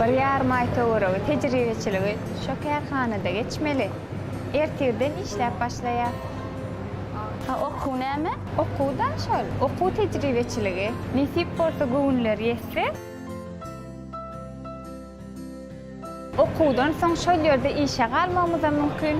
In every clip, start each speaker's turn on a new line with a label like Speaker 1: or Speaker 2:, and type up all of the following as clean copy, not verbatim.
Speaker 1: Bir yarım ay töweregi tejribeçiligi şo kärhanada geçmeli. Ertirden işläp başlaýar.
Speaker 2: Okuw näme?
Speaker 1: Okuwdan şol, okuw tejribeçiligi. Nisip bolsa göwnler ýetse. Okuwdan soň şol ýerde işe galmamyz da mümkin.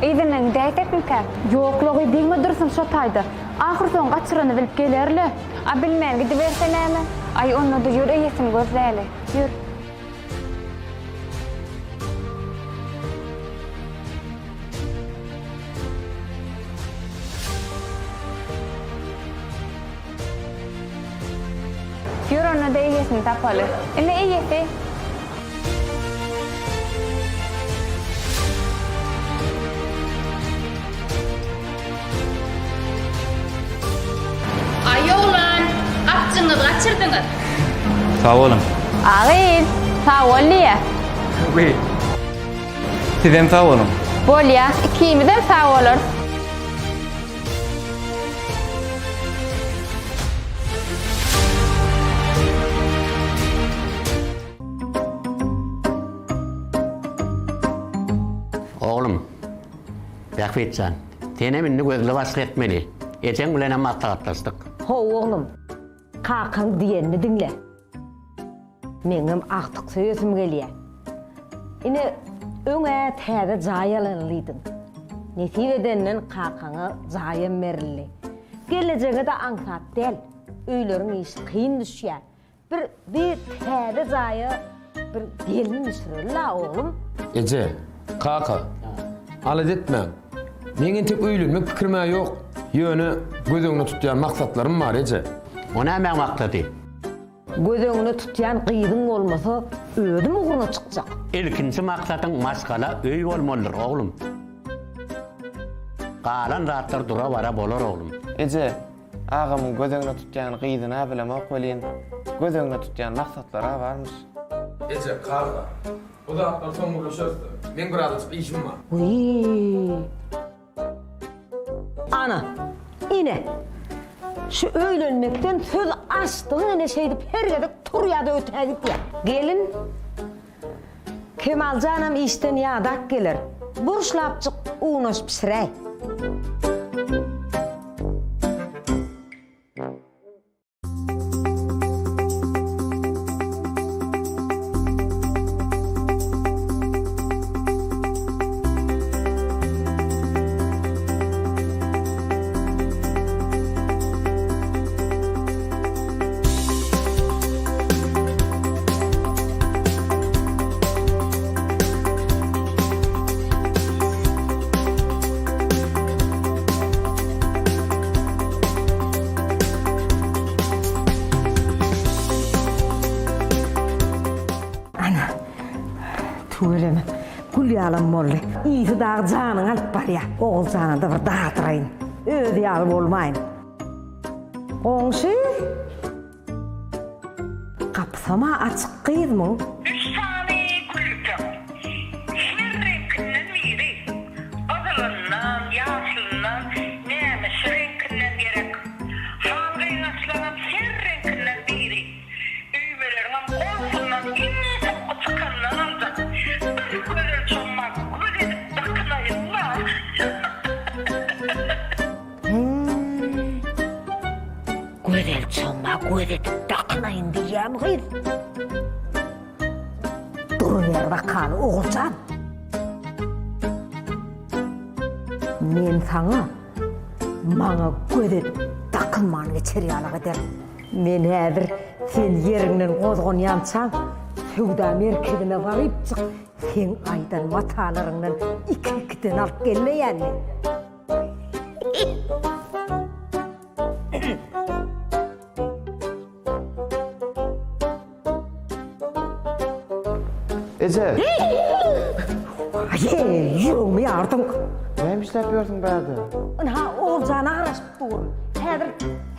Speaker 1: Eýdinin däýtekmika? Ýoklugy diňe dursun şo taýda. Ahir soň gaçyrany bilip gelerli. A bilmän gidip berse näme? Ay onu da ýür eýesim gözläli. Ýür. Ýür onu da eýesim tapaly. Ine eýesi.
Speaker 2: Apçyňyz gaçyrdyňyz.
Speaker 3: Sağ olun.
Speaker 1: Agyl, sağ ol diýe.
Speaker 3: Oui. Sizem sağ olun.
Speaker 1: Bolýa, ikimizem sağ bolar.
Speaker 4: Oğlum, Rahmetcan, seni minni gözle vasıl etmeli. Eten bilen ama atlatlaştık.
Speaker 5: Ho oğlum, kakaň diýenini diňle. Meňem aktyk söýüsim gelýär. Ine öňe täze jaýalanlydyň. Nesip edenden kakaňa jaýam berildi. Gelejege de aňsat del. Öýleriň işi kyn düşýär. Bir täze jaýa bir gelin düşürürler oğlum.
Speaker 6: Ece, kaka, alet etme. Meňin tek öýlenmek pikirime ýok. Ýöne gözüňi tutýan maksatlarym bar Ece.
Speaker 4: O näme maksady?
Speaker 5: Gözüňi tutýan gyýdyň bolmasa, öýdüm uguruna çykjak.
Speaker 4: İlkinci maksadyň maskala öý bolmalydyr oğlum. Galan ratlar dura bara bolar oğlum.
Speaker 7: Ece, ağamın gözüňi tutýan gyýdyna bilemek welin, gözüňi tutýan maksatlara barmyş.
Speaker 6: Ece, kaka, o da atlar son ulaşırdı. Men birazcık işim var.
Speaker 5: Uy. Ana, ine. Şu öýlenmekden söz açdyň ene şeýdi pergede turýady ötägip ýa. Gelin. Kemaljanam işten ýadak gelir. Burşlapçyk uňaş pişiräý. Tuğuleme, gülyalan molle. İyisi dağı canın alıp var ya. Oğul canın da bir dağıtırayın. Öde alıp olmayın. Onşu. Kapsama açık kıyız mı?
Speaker 8: 3 saniye gülüptüm. Her renkinden biri. Azalından, yaşlından, neymiş renkinden gerek. Hangi yaşlanan her renkinden biri. Üyvelerin olsundan inne çok çıkandan alacak. Bir güzel çomak, güzel dakınayınlar.
Speaker 5: Güzel çomak, güzel dakınayın diyeceğim kıyız. Duruver bakalım oğulcan. Men sana, bana güzel takılmanı içeri alağa derim. Men häzir sen yerinden gozgon ýançaň, Sewda merkezine baryp çık. Sen aydan matalaryňdan iki-ikiden alyp gelmeýänmi?
Speaker 7: Ece,
Speaker 5: Ýüregimi ýardyň.
Speaker 7: näme işläp ýörsiň bäde?
Speaker 5: Ha, Oğulcana garaşyp dur.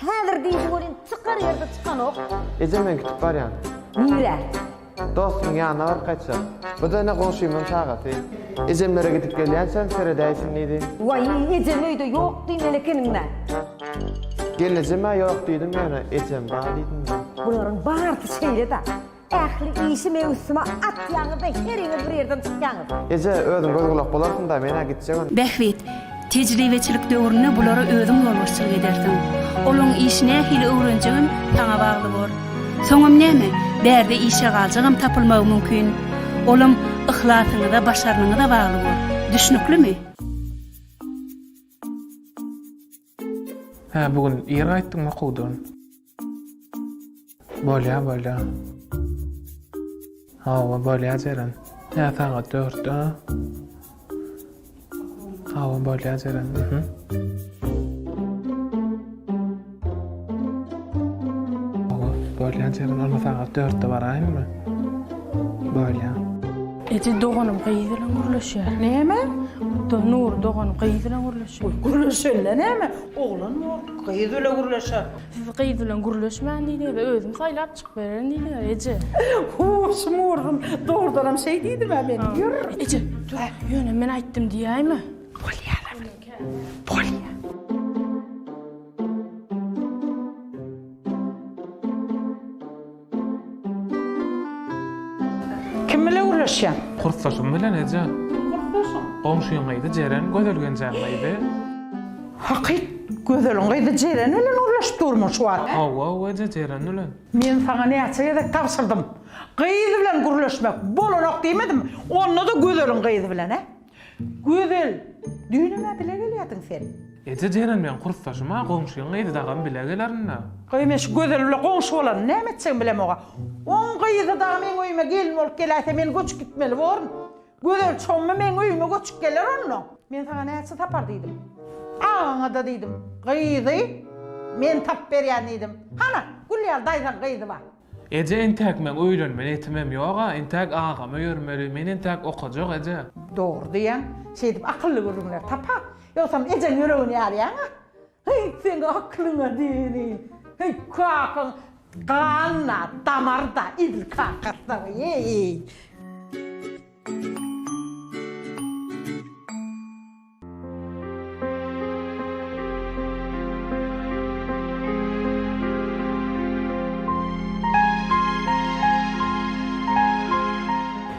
Speaker 5: Häzir diýip bolýan çykar ýerde çykan ok.
Speaker 7: Ece men gitip barýan.
Speaker 5: Nire?
Speaker 7: Dostum ýanyna baryp gaçsam. Bu da ne goşuýmam taгаty. Ejemlere gidip gelýänsen seredäýsin diýdi.
Speaker 5: Vay, ejem öýde ýok diýin elekeninde.
Speaker 7: Gelejeme ýok diýdim ýa-da ejem bar diýdim.
Speaker 5: Bularyň barty şeýle da. Ähli işi mewsuma at ýaňyda herine bir ýerden çykýaňy.
Speaker 7: Ece özüň gözgulak bolarsyň da mena gitjegem.
Speaker 2: Bähwit, tejribeçilik döwrüne bulara özüň ýolbaşçylyk edersiň. Olaň işine hili öwrenjegin taňa bagly bor. Soňam näme? Därde işe galjagam tapylmagy mümkin. Olam ihlasyňa da başaranyňa da bagly bor. Düşnüklümi?
Speaker 9: Ha, bugün ýer gaýtdyňmy gowdun? Bolýa. Hawa bolýa jeren. Ya saat 4. Hawa bolýa jeren. Hawa bolýa jeren. Olma saat 4'de baraýmmy? Bolýa.
Speaker 10: Eti doğanım kıyıdılan gürleşer. Neyme? Nur doğanım kıyıdılan gürleşer. Gürleşer ne neyme? Oğlan mı? Kıyıdılan gürleşer. Siz kıyıdılan gürleşmeyen değil de özüm saylap çık veren değil de Ece. Hoşum oğlum. Doğrudan şey değildim ben benim. Yürü. Ece dur. Yöne ben ayttım diyeyim mi? Polya. Kim bilen uğraşan?
Speaker 9: Kurtlaşym bilen Ece. Gomşuýyň gaýdy jeren gözelgen jaýlaýdy.
Speaker 10: Hakik gözölün gaýdy jeren bilen uğraşyp durma şu an.
Speaker 9: Hawa Ece jeren bilen.
Speaker 10: Men sana ne açıya tapşırdım. Gaýdy bilen gürleşmek bolanok diýmedim. Onda da gözölün gaýdy bilen he. Gözel. Düýnüme bile gelýärdiň sen.
Speaker 9: Ece jeren men kurtlaşyma gomşuýyň gaýdy dagam bile gelerini.
Speaker 10: Gaýmeş gözel bilen goňşy bolan näme etseň bilem oga. On gaýdy da men öýüme gelin bolup gelýärse men göçüp gitmeli bolarym. Gözel çomma men öýüme göçüp geler onu. Men sana näçe tapar diýdim. Aňa da diýdim. Gaýdy men tap berýän diýdim. Hana gülýär daýsan gaýdy bar.
Speaker 9: Ece entek men öýlenmen etmem ýoga, entek agamy ýörmeli, men entek okajak Ece.
Speaker 10: Doğru diýen, şeýdip akylly görünler tapa. Ýoksam ejen ýüregini ýarýaň. Hey, sen aklyňa diýin. Hey, kakın kanna, damarda, idil kakasda. Hey.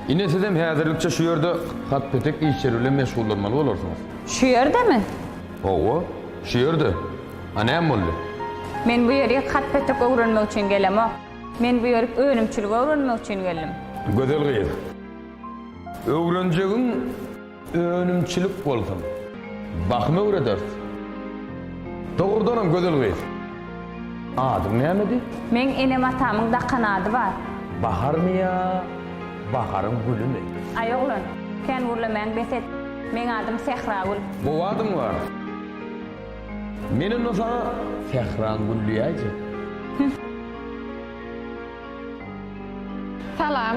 Speaker 6: Ine sizem häzirlikçe şu ýerde hat-petek işleri bilen meşgul bolmaly bolarsyňyz.
Speaker 1: Şu ýerdemi?
Speaker 6: Owa, şu ýerde. Anam boldy.
Speaker 1: Men bu ýerge hat-petek öwrenmek üçin gelem. Men bu ýerge önümçilik öwrenmek üçin geldim.
Speaker 6: Gözel gaýdy. Öwrenjegiň önümçilik bolsun. Bakma öwredersin. Dogrudanam gözel gaýdy. Adym näme?
Speaker 1: Men enem atamyň da kanady bar.
Speaker 6: Baharmy ya? Baharın gülü mü?
Speaker 1: Ay oğlan, ken urlaman beset. Men adım Sehragül.
Speaker 6: Bu adım var. Menin o sana Sehran Gül diyeceğim.
Speaker 1: Salam.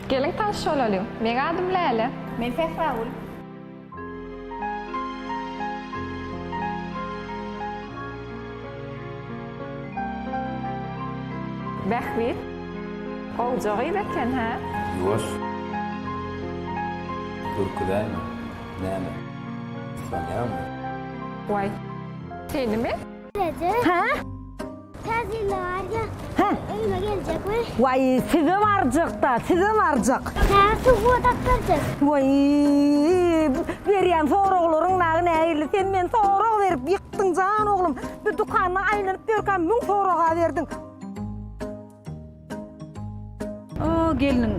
Speaker 1: Gelin tanış olalım. Men adım Lale. Men Sehragül. Bähwit. Oljagy beken ha?
Speaker 3: Yoş. Türküdämi? Näme? Sanýarmy?
Speaker 1: Vay. Senimi?
Speaker 5: Ha?
Speaker 11: Tazile var ya.
Speaker 5: Ha?
Speaker 11: Öyle gelecek mi?
Speaker 5: Vay, size varacak da, size varacak.
Speaker 11: Ha, su bu takılacak.
Speaker 5: Vay, berýän soraglaryň näme näýli? Sen men sorag berip ýykdyň jan oglum. Bir dukanyna aýlanyp berken 1000 soraga berdiň.
Speaker 10: Gelinin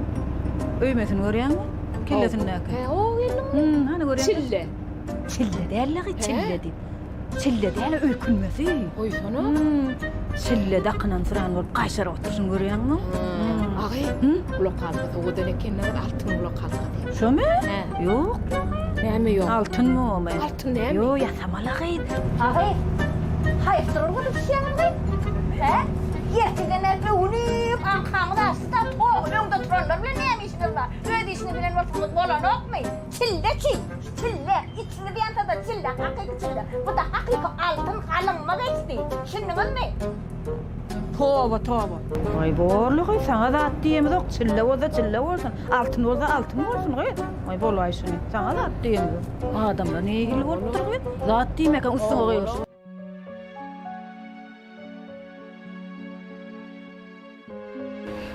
Speaker 10: öýmesini görýärmi? Kellesini näke.
Speaker 2: O gelin.
Speaker 10: Hani görýärmi?
Speaker 2: Çille.
Speaker 10: Çille derler, çille diýip.
Speaker 5: Çille değil, öykünmesi.
Speaker 10: Oýsana.
Speaker 5: Çille dakınan sıran bolup kaýşara otursun görýärmi?
Speaker 10: Agay, ulak kalmadı. O da nekenler altın ulak kalmadı.
Speaker 5: Şöme?
Speaker 10: He.
Speaker 5: Yok.
Speaker 10: Näme yok?
Speaker 5: Altın mı o?
Speaker 10: Altın näme?
Speaker 5: Yok, yasamala gıydı.
Speaker 11: Ağay, hayırdır bu düşüyanım be? He? Yertiden elbe unip, ankamı da asıda toğun önde turanlar bile neymişler var? Öyle işini bilen ortalık bolan okmayın. Çille çil, çille. İçini bir yanda da çille, hakiki çille. Bu da hakiki altın alınma geçti. Şimdi mi?
Speaker 5: Toba toba. Ay borluğu sana da at diyemiz yok. Çille o da çille olsun. Altın o da altın olsun. Ay bolay şunu. Sana da at diyemiz yok. Adamla ne ilgili olup duruyor? Zat diyemekken üstüne koyuyor.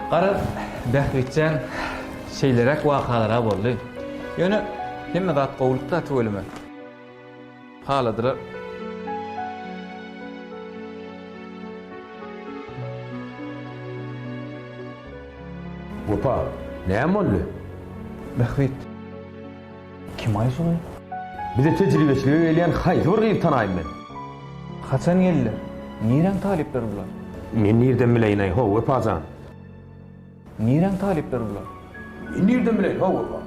Speaker 12: Qarab, Bähbetjan şeylerek wakalara boldy. Ýöne hemme zat gowlukda tölüme. Haladylar.
Speaker 6: Opa, näme boldy?
Speaker 12: Bähbet. Kim aýsugy?
Speaker 6: Bize tejribeçiligi gelýän haýsy bir gyýyp tanaýym men.
Speaker 12: Haçan geldiler? Niren talipler bular?
Speaker 6: Men nirden bileýin aý, ho, Opajan.
Speaker 12: Niren talipler bular?
Speaker 6: Men nirden bileýin, ho, Opa.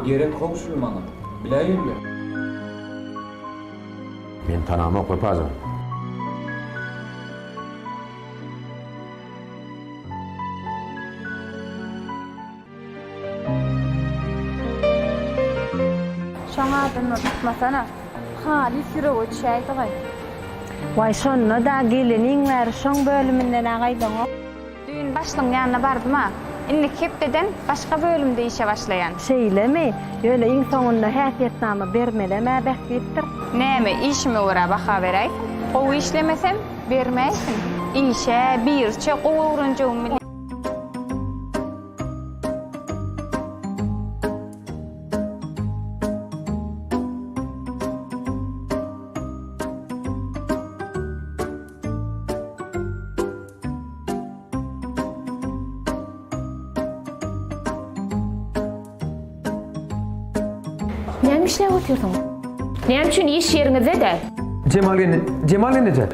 Speaker 12: Gerek howşul maňa. Bileýinler.
Speaker 6: Men tanamak Opajan.
Speaker 1: Şoňa adamlar tutmasana. Halis ýüregi düşäýdi gaý.
Speaker 5: Vay şonna da geliniňler şoň bölümünden agaýdyň.
Speaker 1: Düýün başlygyň ýanyna bardym-a. Indi kepdeden başga bölümde işe başlayan.
Speaker 5: Şeylemi, öyle iň soňunda häsiýetnama bermeleme bähbetdir.
Speaker 1: Näme işime göre baha beräýsin? Gowy işlemesem bermäýsin. İşe birçe gowy öwrenjegim bilen.
Speaker 10: Näme işläp oturdyň? Näme üçin iş ýeriňizde de?
Speaker 6: Cemal ne?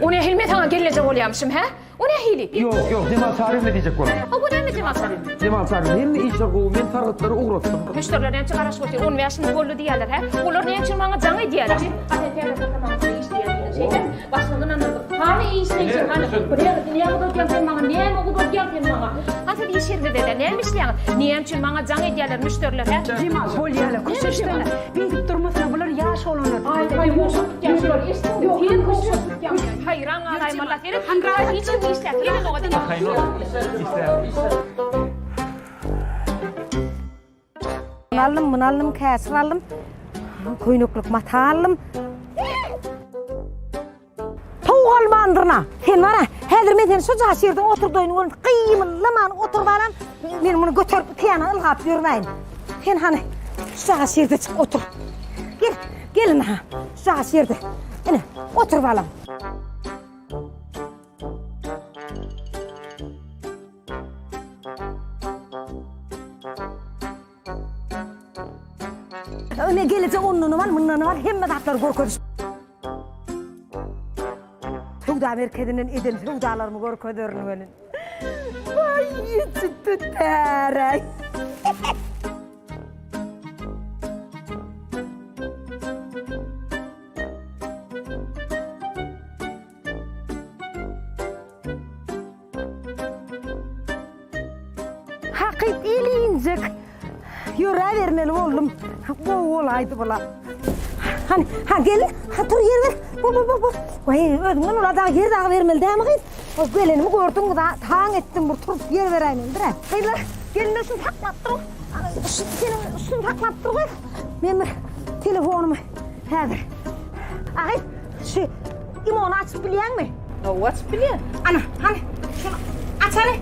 Speaker 10: O ne hilmet sana gelecek bolýamşym, he? O ne hili?
Speaker 6: Yok, Cemal Sarı ne diyecek bana?
Speaker 10: O bu näme Cemal Sarı?
Speaker 6: Cemal Sarı hem işe gowy, men targatları uğrattım.
Speaker 10: Müşteriler näme garaşyp otur? 10 ýaşyny boldy diýerler, he? Olar näme üçin maňa jaňy diýerler? Aten täze tamam iş diýerler. Şeyden başlygyny anladyk. Hani iş diýerler, hani buraya näme gudurýan sen maňa, näme gudurýan sen maňa? Hadi iş ýerinde de näme işleýän? Näme üçin maňa jaňy diýerler müşteriler, he?
Speaker 5: Cemal bolýarlar, köşeşdene. Bilip durmasına bular ýaş olanlar.
Speaker 10: Ay, boşa tutýanlar. Yok, sen boşa tutýanlar. Hayran alaýym Allah seni. Hangi hiç kim işler? Gelin o kadar.
Speaker 5: Bunu aldım, käsir aldım. Koynukluk mata aldım. Tavuk almandırna. Sen var ha, häzir men seni şu jaşyrda oturdoýuny görüp kıymyllaman oturbaram. Men bunu götürüp tiyana ılgap bermeýin. Sen hani şu jaşyrda çık otur. Gelin ha, şu jaşyrda. Ene, otur balam. Öne gelecek onunu var, bunları var, hemme datlar korkuyoruz. Sevda merkezinin edin, sevdalarımı korkuyoruz benim. Ay, çıktı terey. Hakik ilincik. Yürü vermeli oğlum. Bu olaydı bula. Hani, gel, dur yer ver. Bu. Vay, ödümden uladan yer daha vermeli değil mi kız? O gelinimi gördün da, tağın ettim, turup yer vereyim. Kıyla, gelin üstünü taklattır. Üstünü taklattır kız. Benim telefonumu. Hadi. Ağay, imonu açıp biliyen mi?
Speaker 10: O açıp biliyen?
Speaker 5: Ana, hani, şunu aç hani.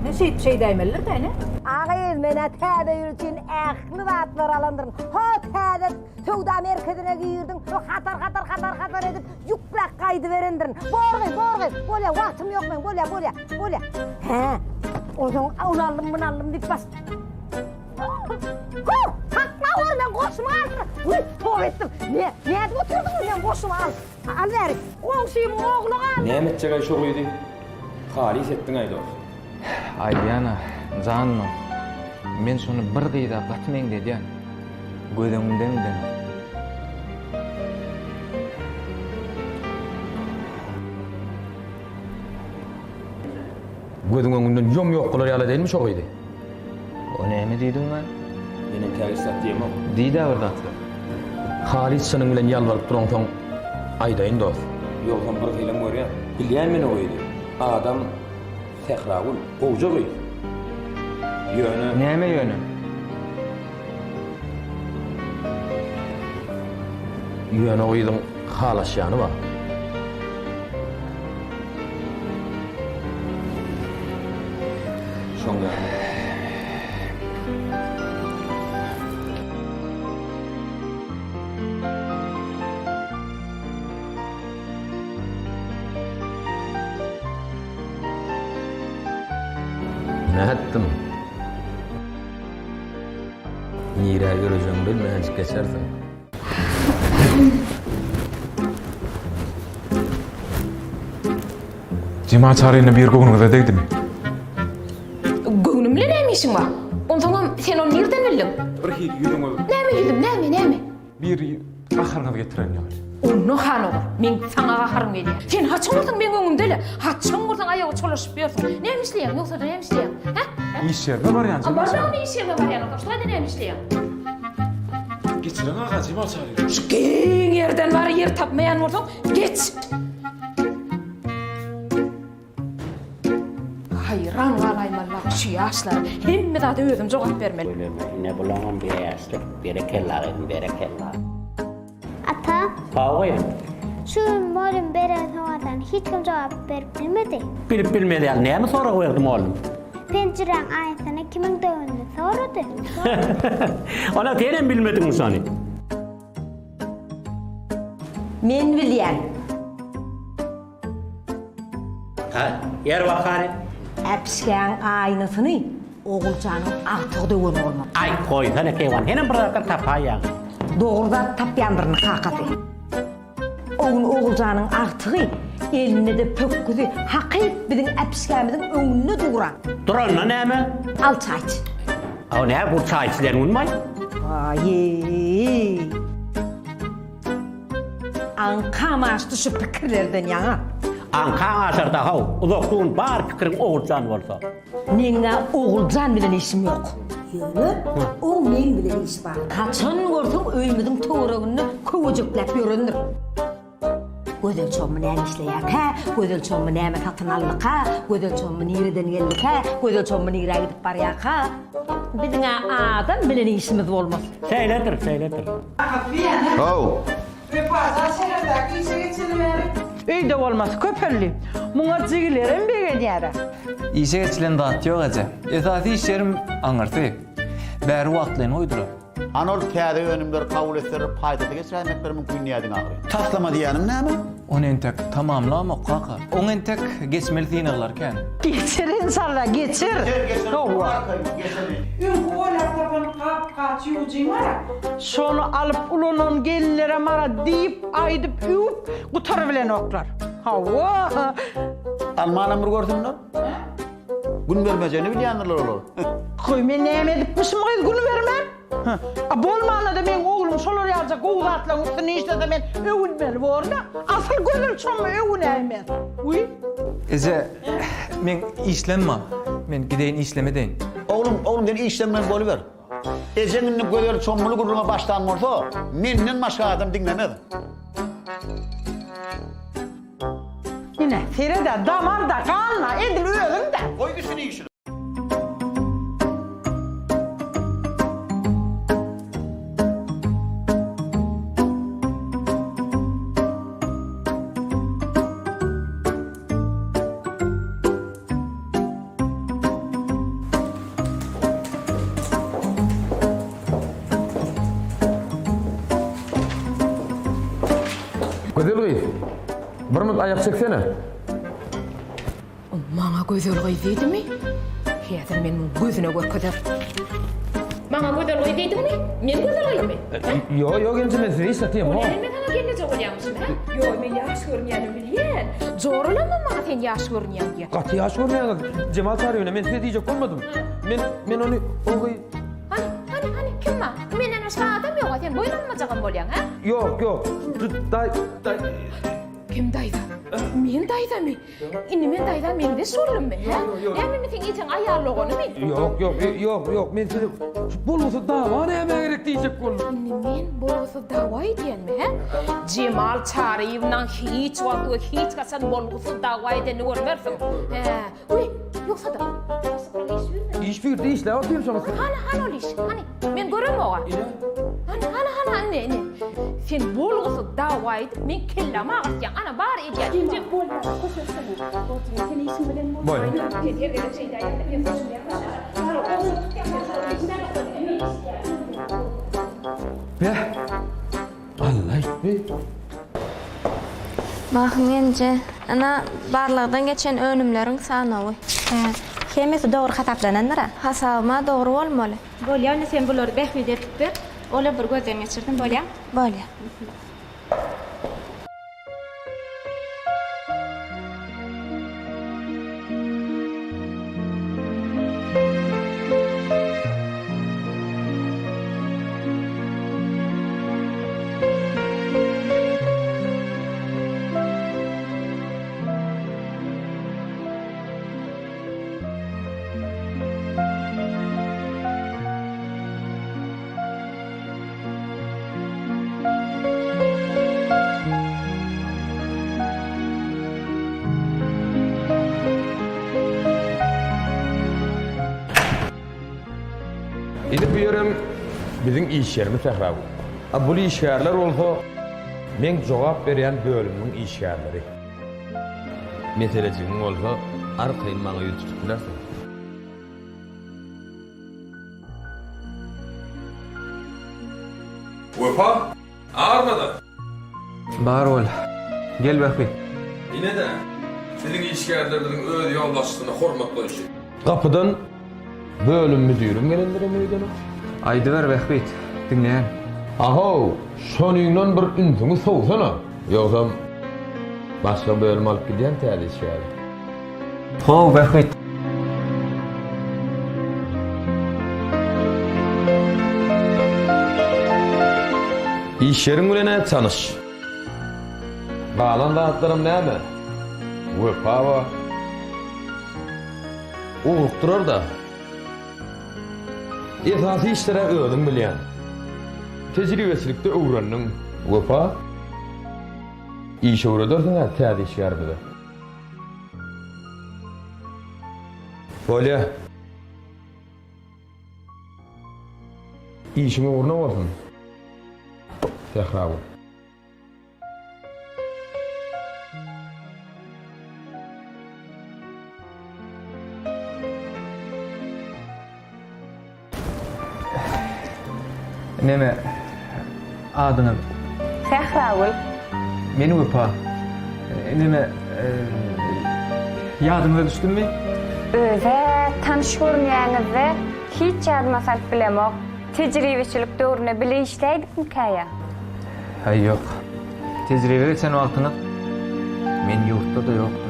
Speaker 10: Ne şey değmeller de ne?
Speaker 5: Ağayız mene täze yürütün ähli zatlar alandırın. Ha täze Sevda merkezine girdin. Katar edip yuplak kaydı verendirin. Borgay. Bolya vaktim yok men. Bolya. He. O zaman onu aldım deyip bas. Kalkma oğlum ben koşma. Uy, ettim. Ne edip oturdun ben Oşum al. Al ver. Oğlum oğlu al.
Speaker 6: Nämetçe şo ýydy? Halis etdiň aýdy.
Speaker 12: Aýdyana, zanno. Men şonu bir gyýda batmaň dedýän. Gözüňden den.
Speaker 6: Gözüň öňünden ýom ýok bolar ýaly diýilmi şo ýydy?
Speaker 12: O näme diýdiň lan?
Speaker 6: Meni tägesat diýmem.
Speaker 12: Diýdi awrdatly.
Speaker 6: Halis senin bilen ýalbaryp duran soň aýdaýyn dost. Ýoksa bir hylam görýär. Bilýän meni o ýydy. Adam Sehragul, owjak ýydy. Ýöne.
Speaker 12: Näme ýöne?
Speaker 6: Ýöne o ýydyň halaşýany bar. Şoňa. Ne ettim? Nire göreceğim bilmeyecek geçersin.
Speaker 12: Cima çarayına bir göğnüňizde degdimi?
Speaker 10: Göňnümle näme işiň bar? Ondan sen onu nerden bildin?
Speaker 12: Bir hil ýüzüňe
Speaker 10: Näme ýüzüm, näme?
Speaker 12: bir ahyrňyzy getiren ýaly.
Speaker 10: Onu hanım, men sana gaharym gelýär. Sen haçan bolsaň men göňümdele, haçan bolsaň aýagy çolaşyp bersin. Näme işleýär, ýoksa näme işleýär? Ha?
Speaker 12: İş ýerde bar ýa-ni.
Speaker 10: Ama ben ne işe var yani? Kaçta da näme işleýär?
Speaker 12: Geçiren ağa Cima çarayına.
Speaker 10: Şu keň yerden var yer tapmayan bolsaň, geç. Hayran galaymanlar, şu ýaşlar, hemme zat özüm jogap bermeli.
Speaker 4: Ne bulamam bir yaşlık, berekeller, berekeller.
Speaker 13: Ata,
Speaker 4: Paoy,
Speaker 13: şu malum beren havadan hiç kim cevap verip bilmedi.
Speaker 4: bilip bilmedi yani neye mi sonra koyalım oğlum?
Speaker 13: Pencerem ayetine kimin dövünü soradı.
Speaker 4: Ona tenen bilmedin mi sani?
Speaker 5: Men bilýän.
Speaker 4: Ha, yer bakari.
Speaker 5: Äpskän aýnasyny oğulcanyň agtygy döwen bolmak.
Speaker 4: Ay koy, sana kewan, henem bir dakika tapayan.
Speaker 5: Doğrudan tapyandyryny hakaty. Oğul oğulcanyň agtygy eline de pökküzi hakyp biziň äpskänimiziň öňünde duran.
Speaker 4: Duranna näme?
Speaker 5: Al çayç.
Speaker 4: O ne bu çayçilerin unmay?
Speaker 5: Ay. Ankamaşdy şu pikirlerden ýaňa.
Speaker 4: Ankan aşarda hav, uzakluğun bar fikirin oğulcan varsa.
Speaker 5: Meňe oğulcan bilen işim ýok. Ýöne, o men bilen iş bar. Kaçan görseň öýümizin töweregini köwejekläp ýörendir. Gözel çoğumu näme işleýär ha, gözel çoğumu näme satyn aldyk ha, gözel çoğumu nereden geldik ha, gözel çoğumu nereye gidip barýak ha. Biziňe adam bilen işimiz bolmaz.
Speaker 4: Seyletir.
Speaker 6: Oh.
Speaker 14: Öýde bolmaz köpelli. Muňa jigilerim begedýär.
Speaker 12: İşe geçilen zat ýok eje. Esasy iş yerim aňyrty. Bäri wagtlaryny oýdurar.
Speaker 15: Anol täze önümleri kabul ettirip paýdada geçirmekleri mümkin ýadyň agyry. Taslama diýenim näme?
Speaker 12: Onu entek tamamlamak kaka. Onu entek geçmeli diýenler
Speaker 14: Geçir insanlar, geçir. Owa. Ün oýlap tapan kap-kaç ýuwjyň bar. Şonu alyp ulanan gelinlere mara diýip, aýdyp, üýüp, gutar bilen oklar. Hawa.
Speaker 15: Almanam bir gördümler. Gün vermejeni bilýänler olar.
Speaker 14: Koy men näme edipmişim gyz gün bermem. A bolmanda da men oğlum şolar ýaljak gowgatla utdy işte da men öwünmeli borda. Asıl gözel çomma öwünäýmez. Uy.
Speaker 12: Eje, men işlenme. Men gideýin işlemedeýin.
Speaker 15: Oğlum den işlemmen boluber. Ejeňini gözel çommuly gurulma başlan bolsa, menden başga adam dinlemez.
Speaker 14: Yine terede, damarda, kanla, edil özüm de.
Speaker 15: Koy gitsin işini.
Speaker 6: Gözel gyz. Bir mut ayak çeksene.
Speaker 10: Maňa gözel goý diýdimi? Häzir men muň gözüne görkezip. Maňa gözel goý diýdimi? Men gözel goýdumi?
Speaker 6: Yo, gençime size iş satayım.
Speaker 10: Näme sana geldi
Speaker 11: olýarmyşyn, ha? Ýok, men ýaş görünýänim bilýän. Zorlama maňa sen ýaş görünýän diýe.
Speaker 6: Gaty ýaş görmýän. Cemal çağırýar, men size diýjek bolmadym. Men onu ogy
Speaker 11: Hani kimma? Menden başga adam ýok, sen boýlanmajagan bolýan, ha?
Speaker 6: Yok. Day.
Speaker 11: Kim dayda? Men daydamy. Indi men daydan mende sorulum ben, ha? Ämi men sen ýetin aýarlagany men?
Speaker 6: Yok. Men size bolmasa dawa näme gerek diýjek boldum.
Speaker 11: Indi men bolsa dawa edýänmi, ha? Cemal Çarýewnaň hiç wagty hiç gaçan bolgusu dawa edeni görmersiň. Uy, ýoksa da.
Speaker 6: İş bir işle otyum sana.
Speaker 11: Hani ol iş, hani. Men görem oga. Hani. Sen bolgusu dawa edip men kellama agtýan. Ana bar edýän. Injek bolma, koşursana. Otur, sen işin bilen bolma.
Speaker 6: Boy.
Speaker 11: Tergele şeyde aýdyp
Speaker 6: Be. Allah be.
Speaker 1: Mahmence, ana barlygdan geçen önümleriň sanawy. Hemesi dogry hataplanandyra. Hasabyma dogry bolmaly. Bolýar, sen bulary behmede etip ber. Ola bir gözden geçirdim, bolýar? Bolýar.
Speaker 6: Edip ýörem biziň iş ýerimiz tähraw. Bu işgärler bolsa men jogap berýän bölümniň işgärleri. Meselejiniň bolsa arkaýyn maňa ýüztük bilersiň.
Speaker 16: Wepa, ağırmadı.
Speaker 7: Bar ol. Gel Behbet.
Speaker 16: Yine de senin işgärleriniň öz ýoldaşlygyna hormatlaýşy.
Speaker 6: Kapıdan bölüm müdürüm gelendirim öýden.
Speaker 7: Aýdyber Behbet, dinleýän.
Speaker 6: Aho, şonuyňdan bir ünsüňi sowsana. Ýogsa başga bölüm alyp gidýän täze işgär.
Speaker 7: Ho, Behbet.
Speaker 6: İş ýeriň bilen tanış. Galan zatlarym näme? Wepa wa. Uğurturar da. Esasy işlere özüň bilýän. Tejribesilikde öwrendiň. Wepa. İş öwredersiň, täze işgär bile. Bolýa. İşiňe urna bolsun. Tähraw.
Speaker 7: Neme? Adyňy?
Speaker 1: Tähraw.
Speaker 7: Meni Wepa. Neme? Ýadyňyza düşdümmi?
Speaker 1: Öze tanış görünýäňizde hiç ýadmasak bilemok. Tejribeçilik döwrüne bile işleýdikmi käýe?
Speaker 7: Hay yok. Tejribe geçen wagtyny men ýurtda da ýokdur.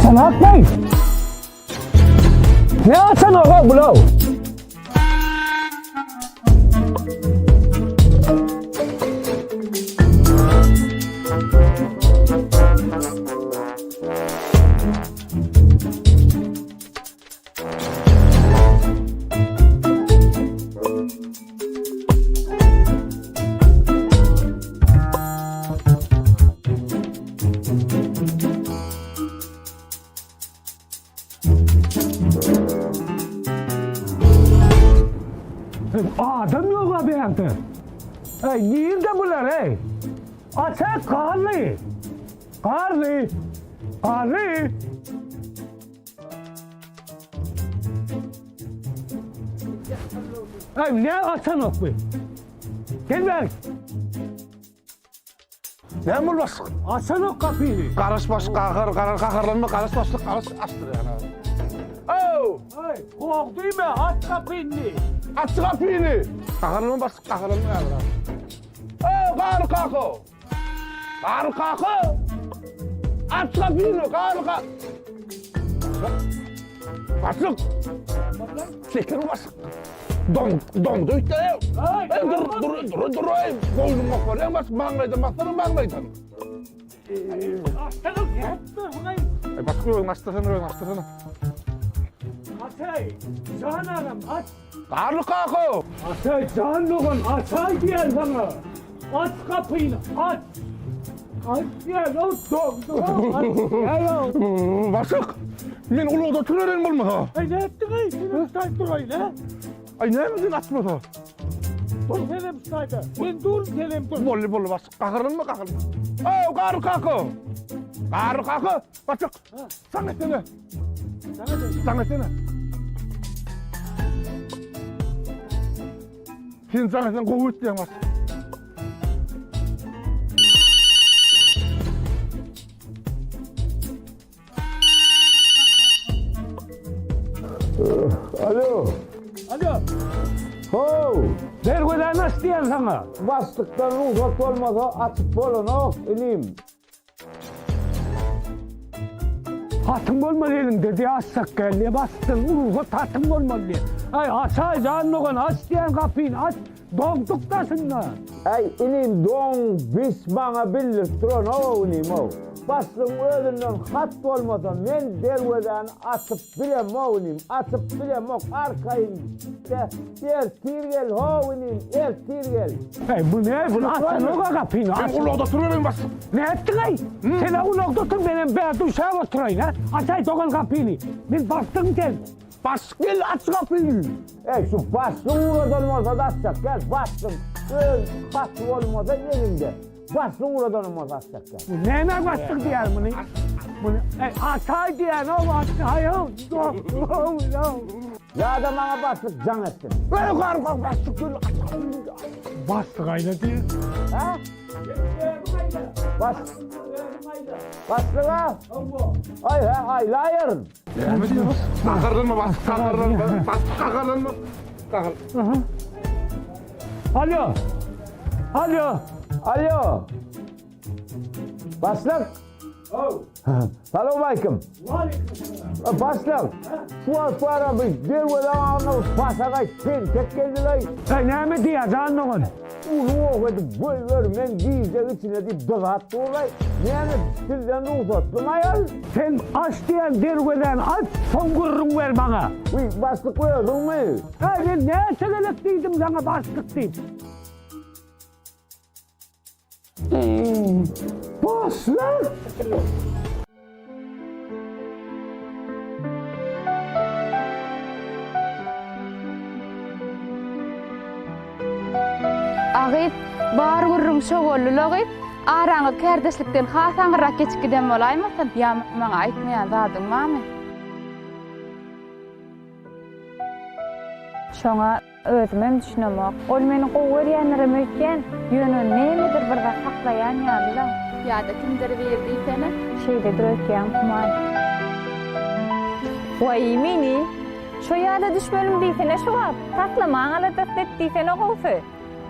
Speaker 6: Sen atmayın. Ne atsan ağa bulav?
Speaker 17: adam yok abi yaptı. Nerede bunlar ey? Sen karlı. Karlı. Karlı. Ne açan ok be? Gel ver.
Speaker 18: Ne bulmaz?
Speaker 17: Açan ok kapıyı.
Speaker 18: Karışmaz, kaharlanma, karışmazlık, astır yani. Oh!
Speaker 17: Hey, korktun mu? Aç kapıyı.
Speaker 18: Aç kapıyı. Kaharlanma bas, kaharlanma yani. Oh, kar kako. Kar kako. Aç kapıyı, kar kako. Basık. Seker basık. Dong duydu ya. Dur. Koynum bakar. Bas manglaydan manglaydan.
Speaker 17: Açanok yaptı.
Speaker 18: Bas koyun açtırsana.
Speaker 17: Atay, cananım aç.
Speaker 18: Karlı kako.
Speaker 17: Atay, canlığın atay diyen bana. Aç kapıyı, aç. Aç diyen o dong.
Speaker 18: Basık. Men uluğda tünerin bulmadı.
Speaker 17: Ne ettin ay? Seni ustayt durayın ha?
Speaker 18: Ay ne misin açmadı?
Speaker 17: Dur senem ustayda. Ben dur senem dur.
Speaker 18: Bolli basık. Kaharlanma. Oh, karlı kako. Basık. Sana etene. Sen sana etene kovut diyen basık.
Speaker 17: Alo. Ho. Dergöden nasıl diyen sana?
Speaker 18: Bastıktan uzak olmasa açık bolana inim.
Speaker 17: Hatım olmalı elinde diye açsak geldi. Bastın uruğu tatım olmalı diye. Ay açay canlığın aç diyen kapıyı aç. Dongduktasınlar.
Speaker 18: Ay inim dong bis bana bildir duran o inim o. Bastın özünden hat olmasa men dergöden atıp bilem o inim. Atıp bilem o arkayın. Tir gel ho inim. Tir gel.
Speaker 17: Hey bu ne? Bunu açsın o kapıyı aç.
Speaker 18: Ben ulağda duruyorum bas.
Speaker 17: Ne ettin ay? Sen ulağda dur benim beyaz uşağa oturayım ha. Açay doğan kapıyı. Ben bastım gel.
Speaker 18: Bas gel aç kapıyı. Şu bastın uğradan olmasa da açacak gel bastım. Bastın olmasa yerinde. Bastın uğradan olmasa açacak gel.
Speaker 17: Neyine bastık diyer bunu? Açay diyen o açay o.
Speaker 18: Ya da bana bastık can ettin. Böyle karık bastık gel.
Speaker 17: Bastık ayla diye.
Speaker 18: Ha? Bastık ha? Ay liar.
Speaker 17: Ne diyorsun?
Speaker 18: Kaharlanma. Alo. Başlık. Selamünaleyküm. Başlık. Şu ara bir derveden pasagay tek geldiler.
Speaker 17: Ne mi diye canlığın?
Speaker 18: Ulu okuydu böyle men giyecek içine deyip dızat olay. Yani sizden uzatdım ayol.
Speaker 17: Sen aç diyen derveden aç son gururun ver bana.
Speaker 18: Bastık koyardın mı?
Speaker 17: Ben ne segelik dedim sana bastık dedim.
Speaker 18: Başlık.
Speaker 19: Agit bar gurrun şogollu agit araňy kärdeşlikden hasaňyrak geçip giden bolaýmasyn ýa maňa aýtmaýan zadyň barmy? Şoňa özümem düşünemek, ol meni gowy berýänlerem öýtgen, ýöne nämedir bir zat saklaýan ýa-da ýa-da kimdir berdi seni, şeýle öýtgen kuman.
Speaker 20: Vay meni, şo ýa-da düşmenim diýsene şo wagt, saklamaň ala dastet diýsene gowsy.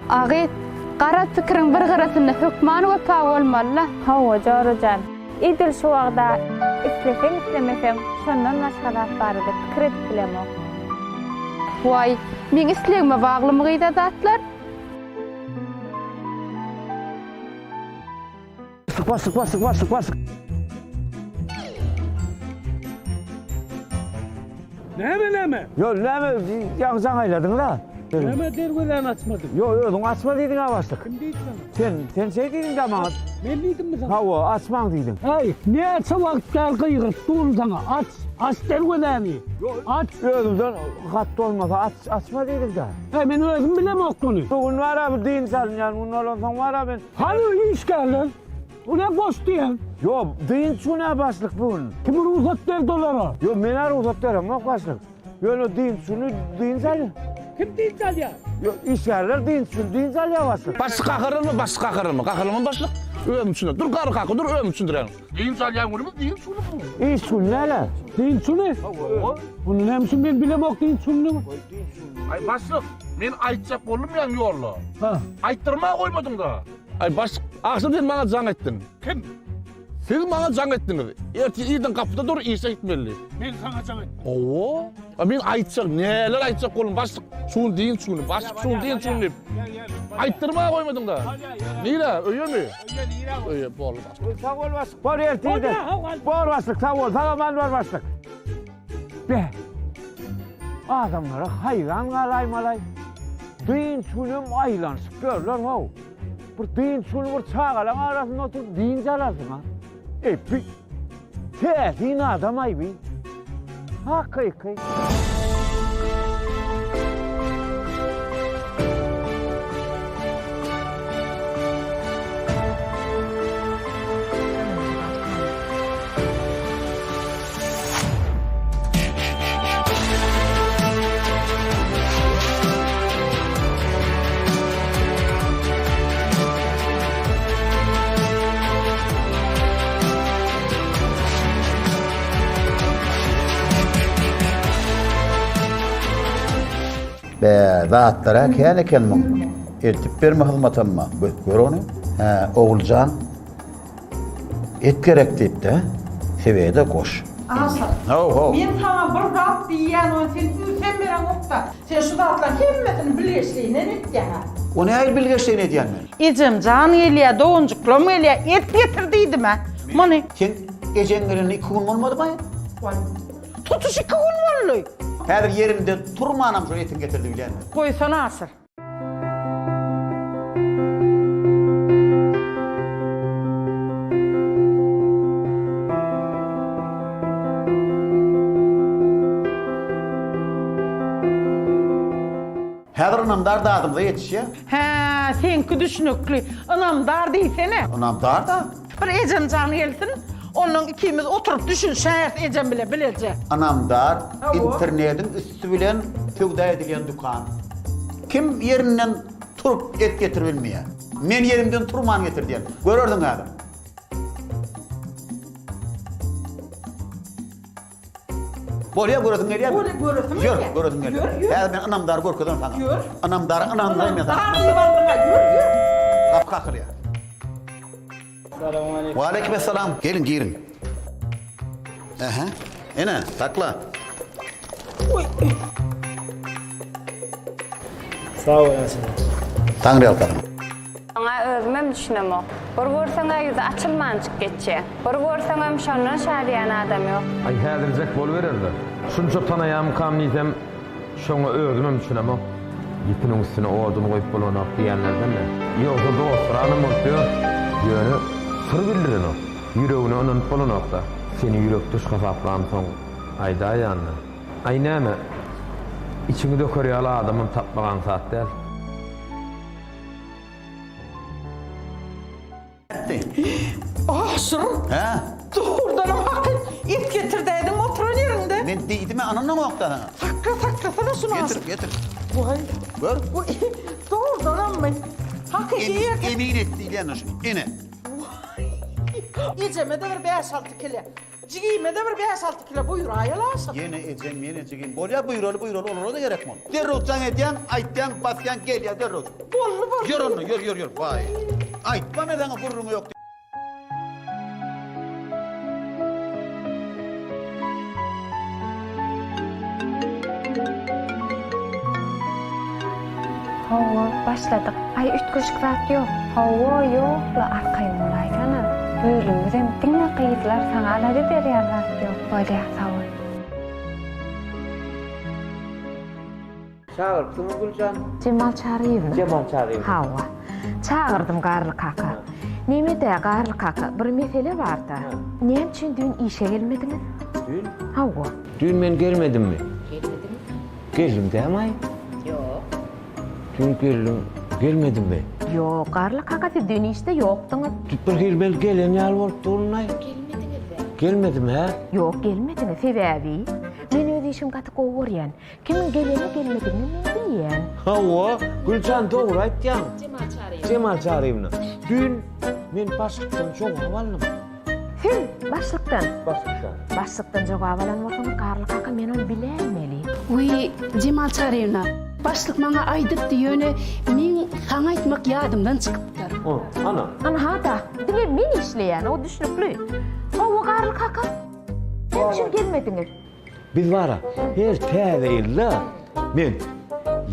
Speaker 19: Agit gara pikirin bir garasyna hükman wepa bolmaly.
Speaker 20: Hawa jarajan. Edil şu wagtda isleseň islemeseň şondan başga zat barada pikir edip bilemok.
Speaker 19: Vay, men islegime baglymy da zatlar.
Speaker 18: Bastık.
Speaker 17: Ne mi?
Speaker 18: Yo ne mi? Yansın ayladın la.
Speaker 17: Neme dergülen açmadın?
Speaker 18: Yo, özün açma dedin ha başlık.
Speaker 17: Kim deydi sana?
Speaker 18: Sen şey dedin de bana.
Speaker 17: Ben dedim mi sana?
Speaker 18: Ha o, açman dedin.
Speaker 17: Hayır, ne açsa vakit gel kıyırıp dur sana. Aç dergüleni. Aç.
Speaker 18: Özümden hattı olmasa açma dedin de.
Speaker 17: Ben özüm bilem okunu.
Speaker 18: Bugün var abi din salın yani, bunun olursan var abi.
Speaker 17: Hani iş geldin? Bu ne boş diyen?
Speaker 18: Yo, din şuna başlık bugün.
Speaker 17: Kim ruhsat der dolara?
Speaker 18: Yo, men ruhsat derim, yok başlık. Yo, din şunu, din salın.
Speaker 17: Kim din salya?
Speaker 18: Yo, işlerler din salya başlık.
Speaker 21: Başlık kakırılma, başlık kakırılma. Kakırılma başlık. Ömüsünde. Dur karı kakı, dur ömüsündüren. Din salyan bunu mu? Din sunu mu?
Speaker 18: İş şunu ne lan?
Speaker 17: Din sunu? Bunun hemsin ben bilem ok din sununu.
Speaker 21: Ay başlık, men aytacak bolum yan yollu.
Speaker 17: Ha.
Speaker 21: Ayttırma koymadın da. Ay başlık, akşam sen bana can ettin. Kim? Siz bana can ettiniz. Erti iyiden kapıda dur, iyisi gitmeli.
Speaker 17: Ben sana can ettim.
Speaker 21: Oo. Men aytacak, neler aytacak bolum başlık. Şunu deyin şunu, başlık şunu deyin şunu deyip. Ayttırma koymadın da. Neyla, öyle mi? Öyle, bol başlık.
Speaker 18: Sağ ol başlık. Bol ertiydi. Bol başlık, sağ ol. Sağ ol, ben var başlık. Be. Adamlara hayran qalay malay. Din şunum aylansıp görürler ha. Bir din şunu bir çağalan arasında oturup din çalarsın ha. Bir tehdin adam ay bir. Ha kıy.
Speaker 15: Be zatlara kene kelmem. Ertip berme hizmetimma. Gör onu. Oğulcan et gerek deyip de seviyede koş.
Speaker 14: Hasan.
Speaker 15: Ho.
Speaker 14: Men sana bir zat diýen o sen beren okta. Sen şu zatlar hemmetini bileşliğine etdiň ha.
Speaker 15: O ne ayır bilgeçliğini ediyen men?
Speaker 14: Ecem can eliye doğuncuklam eliye et getirdiydim ha. Mani.
Speaker 15: Sen gecenin 2 gün olmadı mı?
Speaker 14: Tutuş 2 gün oldu.
Speaker 15: Her yerinde turmanam şu etin getirdi bilen.
Speaker 14: Koy sana asır.
Speaker 15: Häzir anamdar dağdımda yetişiyor.
Speaker 14: He, senki düşünüklü. Anamdar deysene.
Speaker 15: Anamdar da.
Speaker 14: Bir Ecem canı gelsin. Onun ikimiz oturup düşünşäýäs Ecem bile bilece.
Speaker 15: Anamdar internetin üstü bilen tövda edilen dukan. Kim yerinden turup et getirilmeye? Men yerimden turman getirdiyen. Görürdün adam. Bolya görürdün geliyor mu?
Speaker 14: Görürdün mü?
Speaker 15: Gör, görürdün geliyor. Ya ben anamdar korkudan sana.
Speaker 14: Gör.
Speaker 15: Anamdar emez.
Speaker 14: Gör.
Speaker 15: Kap kakırıyor. Ve aleykümselam. Gelin girin. Aha. Ene takla.
Speaker 22: Sağ olasın.
Speaker 15: Tanrı alkarım.
Speaker 20: Ona özümem düşünemok. Bir görseňe ýüzi açylmançyk geçe. Bir görseňem şondan şadiýan adam ýok.
Speaker 6: Ay häzirjek bolubererler. Şunça tanaýam kam diýsem, şoňa özümem düşünemok. Ýitiniň üstüne odun goýup bolanok diýenlerden de. Ýogsa dostlarym bolýar. Ýöne sır bildiren o. Yüreğini onun bolanokda. Seni yürek düş hasaplan soň aýda ýandy. Ay näme? İçini dökerýär adamym tapmagan saat däl.
Speaker 14: Ahşır.
Speaker 15: He?
Speaker 14: Doğrudan hakkın ip getirdeydin oturan yerinde.
Speaker 15: Ben deydim ananla mı okta?
Speaker 14: Saklasana şunu asır.
Speaker 15: Getir.
Speaker 14: Vay.
Speaker 15: Gör.
Speaker 14: Bu doğrudan amma. Hakiki yer.
Speaker 15: Emin ettiğiyle şunu. Ene.
Speaker 14: Eceme de bir 5-6 kilo. Cigime de bir 5-6 kilo buyur ayalasın.
Speaker 15: Yine ecem cigim. Bolya buyur olur da gerek mi? Derrot can edyen, aytyan, basyan gel ya derrot.
Speaker 14: Bollu.
Speaker 15: Yor onu, yor. Vay. Aytma medana gururumu yok.
Speaker 20: Hawa başladık. Ay ütköşük zat yok. Hawa yok. La arkayım olaydana. Bölümüzden dinle kıyızlar sana aladı derýär zat yok. Bolya sağ ol.
Speaker 18: Çağırpsın Gülcan.
Speaker 5: Cemal çağırayım mı?
Speaker 18: Cemal çağırayım.
Speaker 5: Hava. Çağırdım Garlı kaka. Neme de Garlı kaka? Bir mesele var da. Ne için dün işe gelmediniz?
Speaker 18: Dün?
Speaker 5: Hava.
Speaker 18: Dün ben gelmedim mi?
Speaker 5: Gelmedim mi?
Speaker 18: Geldim değil mi?
Speaker 5: Yok.
Speaker 18: Dün gelmedim mi?
Speaker 5: Yok Garlı kaka siz dün işte yoktunuz.
Speaker 18: Bir gelmel gelen yal olup durunay.
Speaker 5: Gelmediniz mi?
Speaker 18: Gelmedim he?
Speaker 5: Yok gelmediniz. Sebebi. Men öz işim katı kovuryan. Kimin geleni gelmediğini men bilyen.
Speaker 18: Hava, Gülcan doğru aytyan.
Speaker 5: Cemal çağırayım.
Speaker 18: Cemal çağırayım. Dün men başlıktan çok havalım.
Speaker 5: Sen başlıktan?
Speaker 18: Başlıktan.
Speaker 5: Başlıktan çok havalan olsanız Garlı kaka men onu bilemeli.
Speaker 2: Uy, Cemal çağırayına. Başlık bana aydıp diyöne, men sana aytmak yadımdan çıkıptır.
Speaker 18: Ana.
Speaker 5: Ana hada. Dile men işleyen o düşünüklü. O Garlı kaka. Ne için gelmediniz?
Speaker 18: Biz var ha, her tääleyle men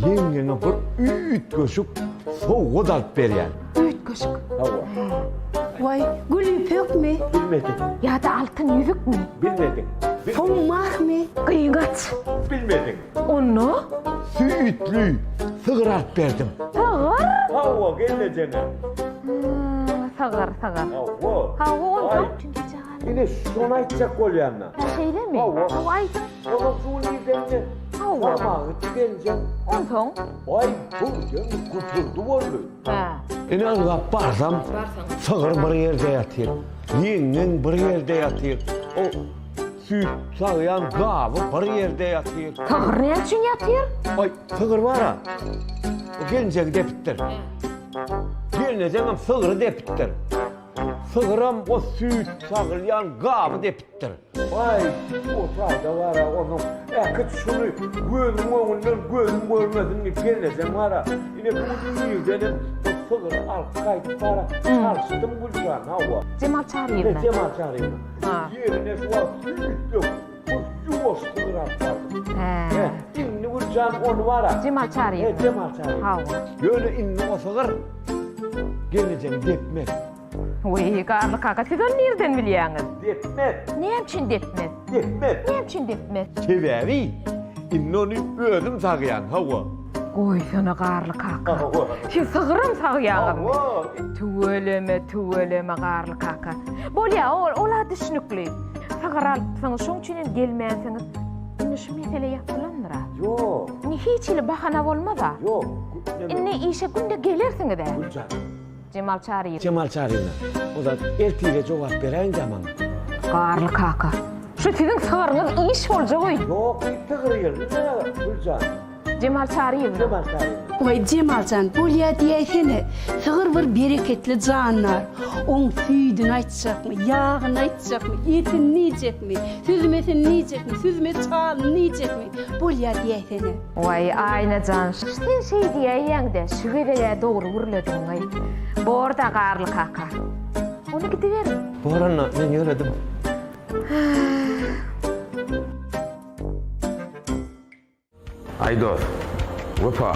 Speaker 18: yengene bir üt göşük soğuk alıp berýän.
Speaker 5: Üt göşük.
Speaker 18: Hava.
Speaker 2: Vay, gül ipek mi?
Speaker 18: Bilmedim.
Speaker 5: Ya da altın yüzük mü?
Speaker 18: Bilmedim.
Speaker 2: Fonmak mı?
Speaker 5: Kıyıngaç.
Speaker 18: Bilmedim.
Speaker 5: Onu?
Speaker 18: Sütlü sığır alıp berdim.
Speaker 5: Sağır?
Speaker 18: Hava gelmeyeceğine.
Speaker 5: Sağır.
Speaker 18: Hava.
Speaker 5: Hava oldu.
Speaker 18: Yine şunu aytacak bolyanna.
Speaker 5: Şeyle mi?
Speaker 18: Hava.
Speaker 5: Aytın.
Speaker 18: Ona şunu yiyeceğine.
Speaker 5: Hava.
Speaker 18: Samağı tükeneceğim.
Speaker 5: Ondan?
Speaker 18: Ay bu canım kuturdu bollu.
Speaker 5: Ha.
Speaker 18: Ene alıp barsam sığır bir yerde yatır. Yengen bir yerde yatır. O süt sağıyan gavı bir yerde yatır.
Speaker 5: Sığır ne için yatır?
Speaker 18: Ay sığır var ha. O gelince depittir. Gelineceğim sığırı depittir. Sığıram o süt sağıyan gavı depittir. Ay o sağda var ha onun. Ekit şunu gözüm önünden gözüm görmesin mi gelineceğim var ha. Yine bu yüzden sığır alıp kayıp para. Karşıdım Gülcan hava.
Speaker 5: Cemal çağırayım ben.
Speaker 18: Cemal çağırayım.
Speaker 5: Ha.
Speaker 18: Yerine şu an süt yok. Bu yuvaş sığır alıp
Speaker 5: He.
Speaker 18: İnni Gülcan onu var ha.
Speaker 5: Cemal çağırayım.
Speaker 18: Cemal çağırayım.
Speaker 5: Hava.
Speaker 18: Böyle inni o sığır. Geleceğim depmez.
Speaker 5: Uy Garlı kaka siz onu nereden biliyorsunuz?
Speaker 18: Depmez.
Speaker 5: Ne için depmez?
Speaker 18: Depmez.
Speaker 5: Ne için depmez?
Speaker 18: Sebebi inni onu özüm sağıyan hava.
Speaker 5: Oy sana Garlı kaka. Siz sığırım sağıyanım. Tüveleme Garlı kaka. Bolya ola düşünüklü. Sığır alıpsanız şoň üçin gelmenseniz indi şu mesele yapılandır ha.
Speaker 18: Yok.
Speaker 5: Hiç ile bahana olmaz ha.
Speaker 18: Yok.
Speaker 5: İnne işe günde gelirsiniz de.
Speaker 18: Gülcan.
Speaker 5: Cemal çağırayım.
Speaker 18: Cemal çağırayım. O da eltiyle cevap veren zaman.
Speaker 5: Garlı kaka. Şu sizin sığırınız iş olacak oy.
Speaker 18: Yok, tığır yerine Gülcan.
Speaker 5: Cemal çağırayım.
Speaker 18: Cemal çağırayım.
Speaker 2: Vay Cemalcan, bolya diýsene, sığır bir bereketli canlar. On süýdüni aýtjak mı, ýağını aýtjak mı, etini niýjek mi, süzmesini niýjek mi, süzme çalyny niýjek mi? Bolya diýsene.
Speaker 5: Vay aynacan. Sen şey diýýäň-de, şu gebege dogry gürledin ay. Borda Garlı kaka. Onu gidiverin.
Speaker 18: Boranna men ýöredim. Aydor, Vefa.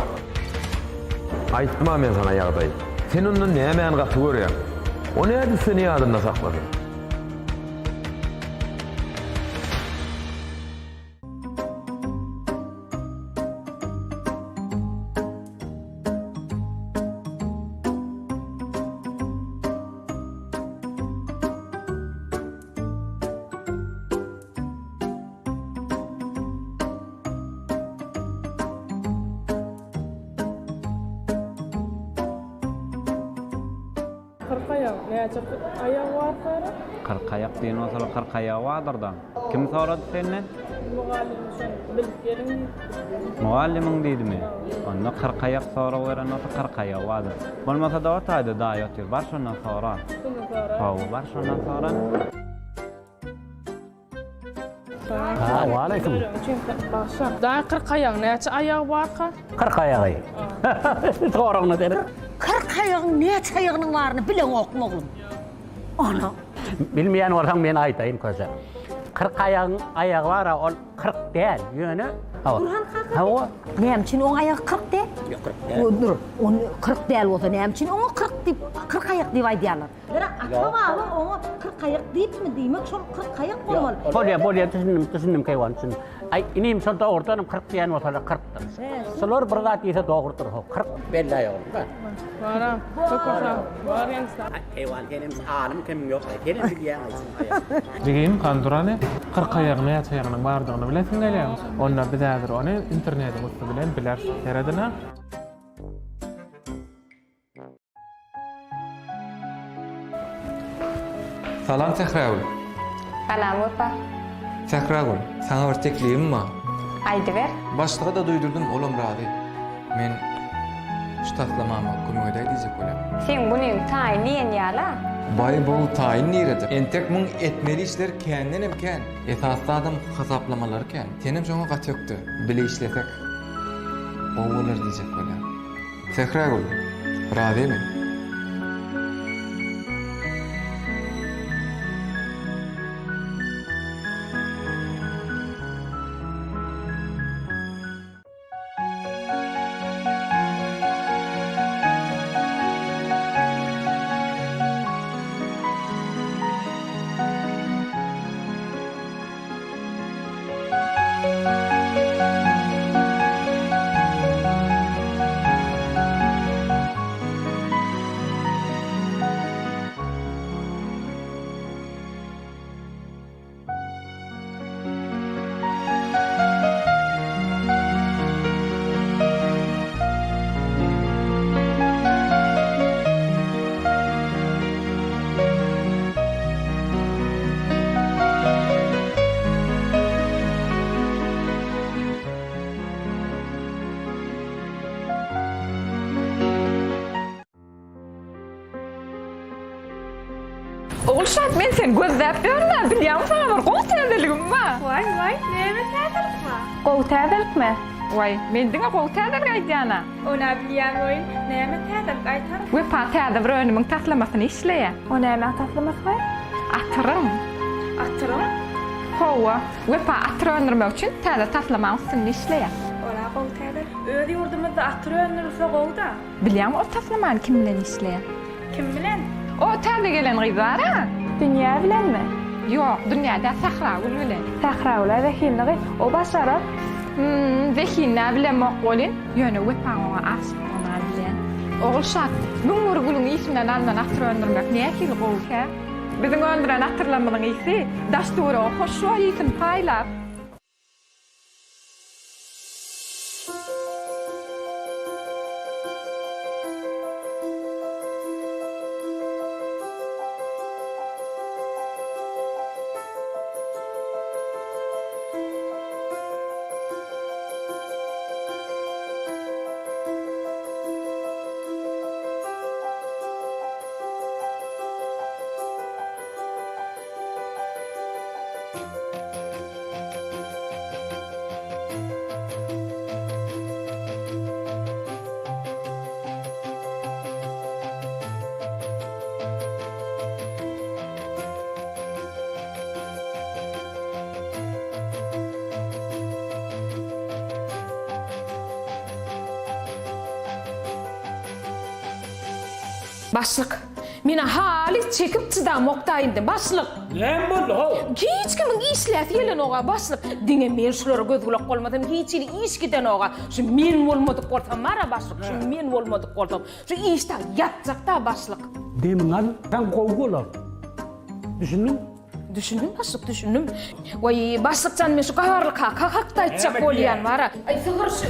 Speaker 18: Aytma men sana ýagdaý. Sen ondan näme gaty görýän? O näde seni ýadynda saklady?
Speaker 10: Ayağı var kara.
Speaker 12: Kırkayak diýen bolsa kırkayak wadyr da. Kim sorady senden?
Speaker 10: Mugallim sen bilip gelin.
Speaker 12: Mugalliming diýdimi? Onda kırkayak sora beren olsa kırkayak wadyr. Bolmasa da otaýdy da ýatyr. Bar şondan sora. Hawa bar şondan sora.
Speaker 17: Ha, aleyküm.
Speaker 10: Daha 40 ayağın neçe ayağı var ka?
Speaker 17: 40 ayağı. Doğruğunu derim.
Speaker 5: 40 ayağın neçe ayağının varını bilen okun oğlum. Ana.
Speaker 17: Bilmeyen olsan ben aytayım köze. 40 ayağı var ha, o 40 değil. Yönü.
Speaker 5: Burhan kaka. Ne için on ayağı 40 değil? Yok 40 değil. Dur, 40 değil olsa ne için ona 40 deyip 40 ayak deyip aydiyalar. Bira atababı onu 40 ayak deyip mi demek şol 40 ayak bolmaly.
Speaker 4: Bolya düşündüm kaywan için. Ay inim son doğurtanım 40 diyen olsa 40'tır. Solor bir zat ise doğurtur o 40 belli ayol.
Speaker 10: Vara, çok hoşa. Var yansa.
Speaker 4: Hayvan benim anım kim yok. Benim bilýän aýsyn.
Speaker 9: Digim kandurany 40 aýagyna ýatygynyň bardygyny bilesin gelýär. Onda biz häzir ony internetde bilen biler. Teredina.
Speaker 7: Salam Sehragul.
Speaker 19: Salam opa.
Speaker 7: Sehragul, sana bir teklifim var.
Speaker 19: Aydy ber.
Speaker 7: Başlığa da duydurdum oğlum razi. Men ştatlamama kömek edey diyecek bolem.
Speaker 19: Sen bunyň taýyny ýala.
Speaker 7: Bay bu tayin niredi. Entek mun etmeli işler kendinden emken. Esasda adam hesaplamaları ken. Tenim şoňa gat ýokdy. Bile işlesek. O bolar diyecek bolem. Sehragul, razıymy?
Speaker 19: Oğulşat, men sen gözläp görmä, bilýän sana bir gowy täzeligim bar.
Speaker 1: Vay, näme täzelik bar?
Speaker 19: Gowy täzelikmi? Vay, men diňe gowy täzelik aýdýana.
Speaker 1: Ona bilýän oýun, näme täzelik aýtar?
Speaker 19: We pa täze bir önümiň taslamasyny işleýär. O näme taslamasy? Atyrym.
Speaker 1: Atyrym?
Speaker 19: Howa, we pa atyr öndürmek üçin täze taslama usulyny işleýär.
Speaker 1: Ola gowy täzelik. Özi ýurdumyzda atyr öndürse gowda.
Speaker 19: Bilýän o taslamany kim bilen işleýär?
Speaker 1: Kim bilen?
Speaker 19: O täze gelen gyzara. Dünýä bilenmi? Ýok, dünýäde Sehragul bilen. Sehragul zehirli, o başarap. Zehirli bilen maqulin. Ýöne we pa ona aşyk bolan bilen. Oğulşat, bu murgulun isminden alınan atyr öndürmek nähili gowka? Biziň öndüren atyrlamynyň isi, daşdury hoşa ýetim paýlap.
Speaker 10: Başlık. Mine hali çekip çıdamoktaydım. Başlık.
Speaker 17: Ne boldy ho?
Speaker 10: Hiç kimin işläp ýelen oga başlyk. Diňe men şulara göz gulak bolmadym. Hiç ili iş giden oga. Şu men bolmadyk bolsam mara başlyk. Şu men bolmadyk bolsam. Şu işde ýatjakda başlyk.
Speaker 17: Demin sen gowgular. Düşündün?
Speaker 10: Düşündüm başlyk, düşündüm. Way başlykjan men şu gaýarlyk hakda aýtjak bolýan mara. Ay sygyr şu.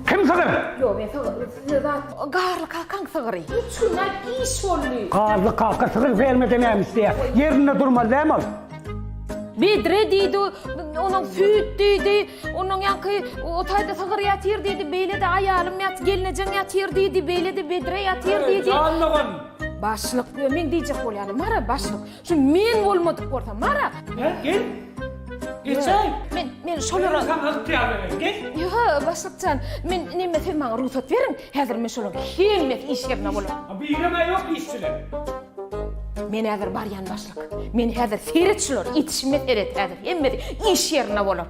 Speaker 17: Kim sygyr?
Speaker 10: Ýok, men sygyr. Gaýarlyk kaň sygyry. Hiç günä iş bolýar.
Speaker 17: Gaýarlyk kaka sygyr vermeden näme Yerinde durma däme.
Speaker 10: Bedre diýdi, onuň süýt diýdi, onuň ýanky o taýda sygyr ýatyr diýdi, beýle de aýalym ýat, gelnejem ýatyr diýdi, beýle de bedre ýatyr diýdi.
Speaker 17: Anlagan.
Speaker 10: Başlyk, men diýjek bolýar, mara başlyk. Şu men bolmadyk bolsam, mara.
Speaker 17: Gel. Geçey.
Speaker 10: Men şolara...
Speaker 17: Sen hızlı ýaly, gel.
Speaker 10: Ýa, başlykjan, men näme sen maňa ruhsat berin, häzir men şolara hemmet iş ýerine bolar.
Speaker 17: Birine yok işçiler.
Speaker 10: Men häzir barýan başlyk. Men häzir seretçiler, itişime seret häzir, hemmet iş ýerine bolar.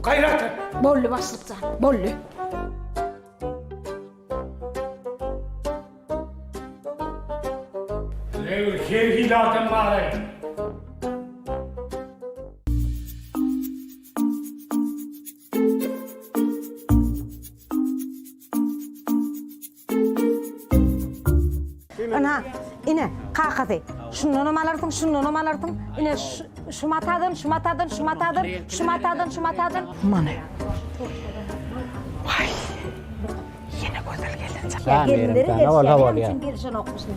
Speaker 17: Gaýrat.
Speaker 10: Bolly başlykjan, bolly.
Speaker 17: terhilatın var.
Speaker 5: Ana, ine kakatı. Şundan alardın, şundan alardın. Ine şumatadın, şumatadın, şumatadın, şumatadın, şumatadın. Mana. Vay. Yine güzel gelince.
Speaker 4: Gelinleri geçti.
Speaker 5: Gelişen okumuşsun.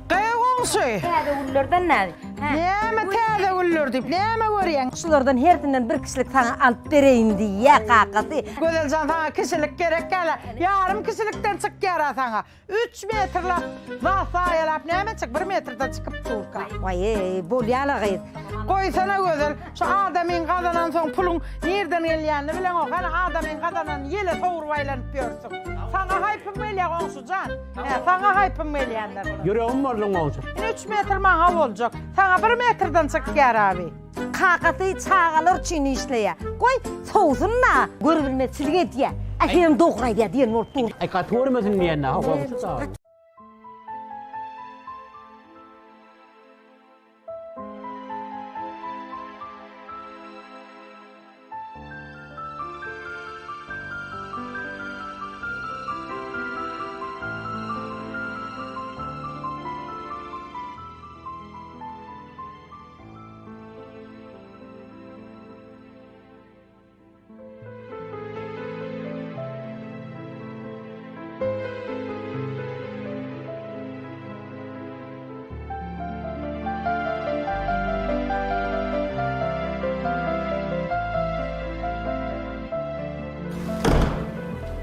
Speaker 14: Kayğonsu.
Speaker 5: Täze gullardan nädi?
Speaker 14: Näme täze gullar dip, näme görýän?
Speaker 5: Şulardan hertinden bir kişilik sana alıp bereyin diye kakatı.
Speaker 14: Gözelcan sana kişilik gerek gele. Yarım kişilikten çık gera sana. 3 metrlap vasayalap näme çık 1 metrden çıkıp durka.
Speaker 5: Vay bolyala gayet.
Speaker 14: Koy sana gözel. Şu adamın kazanan son pulun nereden gelýänini bilen o. Hani adamın kazanan yele soğurvaylanıp görsün. Sana haypım melya onsu can. Sana haypım melyanlar.
Speaker 4: Yüreğim var lan olsun.
Speaker 14: 3 metr maha olacak. Sana 1 metrden çık gel abi.
Speaker 5: Kakatı çağalır çini işleye. Koy soğusun da. Görülme çilget ya. Efendim doğray diye diyen orta.
Speaker 4: Ay katılmazın diyenler. Ha komşu da.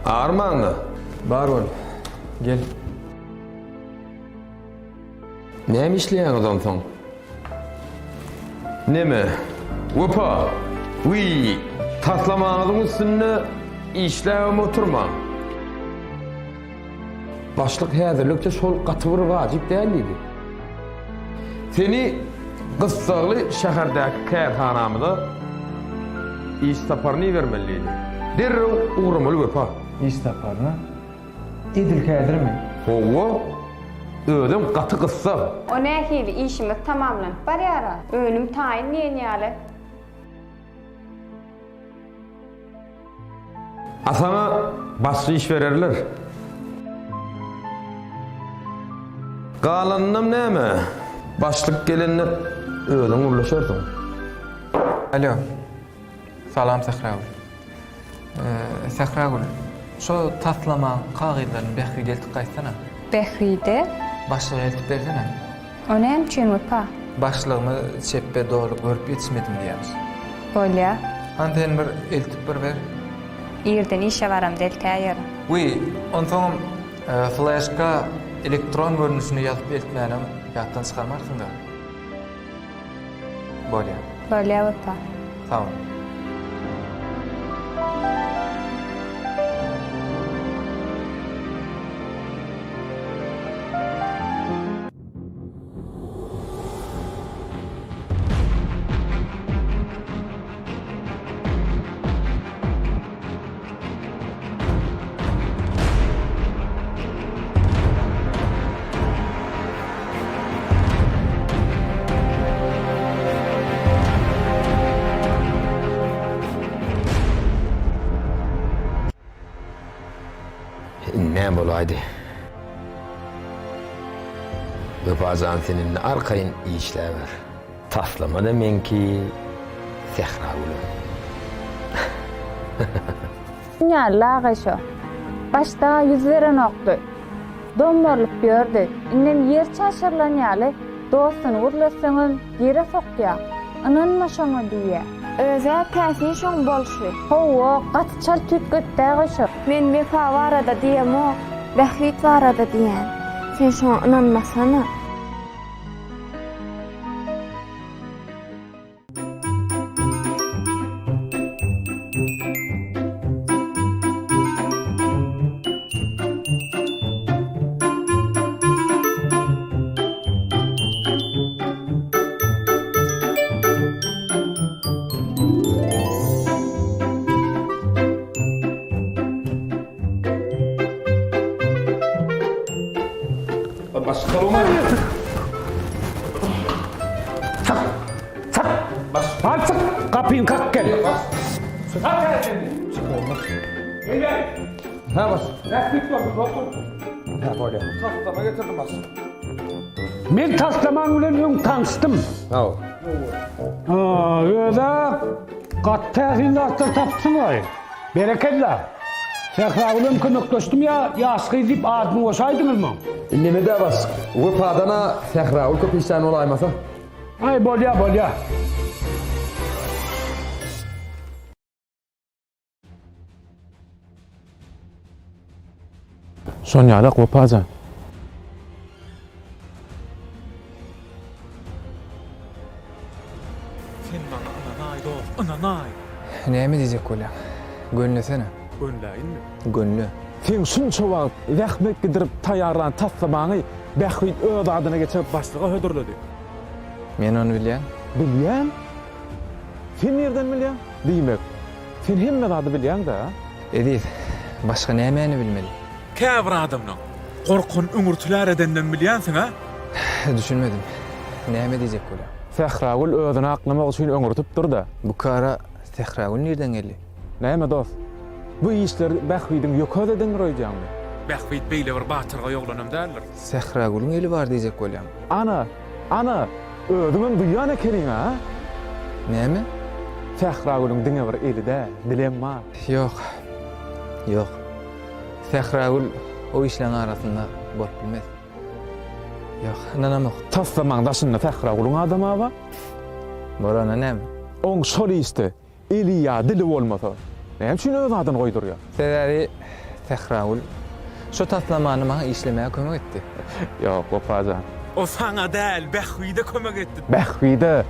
Speaker 7: Ağırmanlı. Bar ol. Gel. Näme işleýän adam soň? Näme? Opa. Uy, taslamaňyzyň üstünde işläwem oturma. Başlyk häzirlikçe şol gatyr wajyp däldi. Seni Gyssaly şäherdäki kärhanamyda iş taparyny bermeliydi. Derrew ugramaly opa.
Speaker 8: İş taparına. Edil kädirmi?
Speaker 7: Howa. Ödüm gaty gyssa.
Speaker 20: O nähili işimiz tamamlanıp barýara. Önüm taýin ýenýäle.
Speaker 7: Asana başly iş bererler. Galanynam näme? Başlyk gelenle ödüm ulaşardyň.
Speaker 8: Alo. Salam Sahrawi. Sahrawi. Şu taslama kagylaryny bähri eltip gaýsana.
Speaker 20: Behri'de.
Speaker 8: Başlyga eltip bersene.
Speaker 20: O näme üçin öpa?
Speaker 8: Başlygymy çeppe dogry görüp ýetişmedim diýäris.
Speaker 20: Bolýa.
Speaker 8: Anten bir eltip bir ber.
Speaker 20: Ýerden işe baram deltäýär.
Speaker 8: Uy, onsoň flashka elektron görnüşini ýazyp eltmänem ýatdan çykarmarsyň da. Bolýa.
Speaker 20: Bolýa öpa.
Speaker 8: Tamam.
Speaker 6: Ne bolaydı? Öpazan seninle arkayın iyi işler var. Taslama demen ki Sehra ulum.
Speaker 20: Ýallagy şo. Başda yüz veren okdy. Domorlup gördü. Inem yer çaşırlan ýaly dostuny urlasaňyz ýere sokýar. Ananma şoňa diýär. Öze täsir şoň bolşy. Howa gatçal tükgütdägi şo. Men vefa barada diýem o, bährit barada diýen. Sen şoňa inanmasana.
Speaker 21: Gel bas. Sıkar kendini. Olmaz. Gel. Ha bas. Lastik yok. Doktor. Ha böyle. Taslama getirdim bas.
Speaker 17: Men taslaman bilen öň tanışdym.
Speaker 21: Hawa.
Speaker 17: Öýde gattähillatlar tapdyňy. Bereketler. Sehragulym kömekleşdim ya, ýaşky dip adymy goşaýdyňyzmy?
Speaker 6: Nemede bas? Wepadana Sehragul köpüşden olaýmasa?
Speaker 17: Ay bolýa.
Speaker 9: Şonýada gopaja.
Speaker 3: Sen bana ananay dost, ananay.
Speaker 8: Näme diýjek bolýar? Gönlesene.
Speaker 3: Gönläýinmi?
Speaker 8: Gönlü.
Speaker 9: Sen şunça wagt rahmet gidirip taýýarlan taslamaňy Bähwit öz adyna geçirip başlyga hödürledi.
Speaker 8: Men onu bilýän.
Speaker 9: Bilýän? Sen nerden bilýän? Diýmek. Sen hemme zady bilýän da.
Speaker 8: Edip, başga nämäni bilmeli?
Speaker 3: Käbir adamnyň gorkun üňürtüler edenden bilýänsiň ha?
Speaker 8: Düşünmedim. Näme diýjek bolýar?
Speaker 9: Sehragul özüni aklamak üçin öňürtüpdir da.
Speaker 8: Bu kara Sehragul nerden geldi?
Speaker 9: Näme dost? Bu işler Bähwit'in ýökadeden roýjanmy?
Speaker 3: Bähwit beýle bir batyrga ýoglanam däldir.
Speaker 8: Sehragul'un eli bar diýjek bolýam.
Speaker 9: Ana, özüňin duýan ekeniň ha?
Speaker 8: Näme?
Speaker 9: Sehragul'un diňe bir eli de, dilem bar.
Speaker 8: Ýok. Sehragul o işlerin arasında bolup bilmez. Ýok, inanamok.
Speaker 9: Taslamaň daşynda Sehragul'un adama ba?
Speaker 8: Borana näme?
Speaker 9: Oň şol iste, eli ýa dili bolmasa. Näme üçin öz adyny goýdurýar?
Speaker 8: Sebäbi Sehragul şu taslamany maňa işlemäge kömek etdi.
Speaker 9: Ýok, gopaja.
Speaker 3: O saňa däl, Bähwit'e kömek etdi.
Speaker 9: Bähwit'e.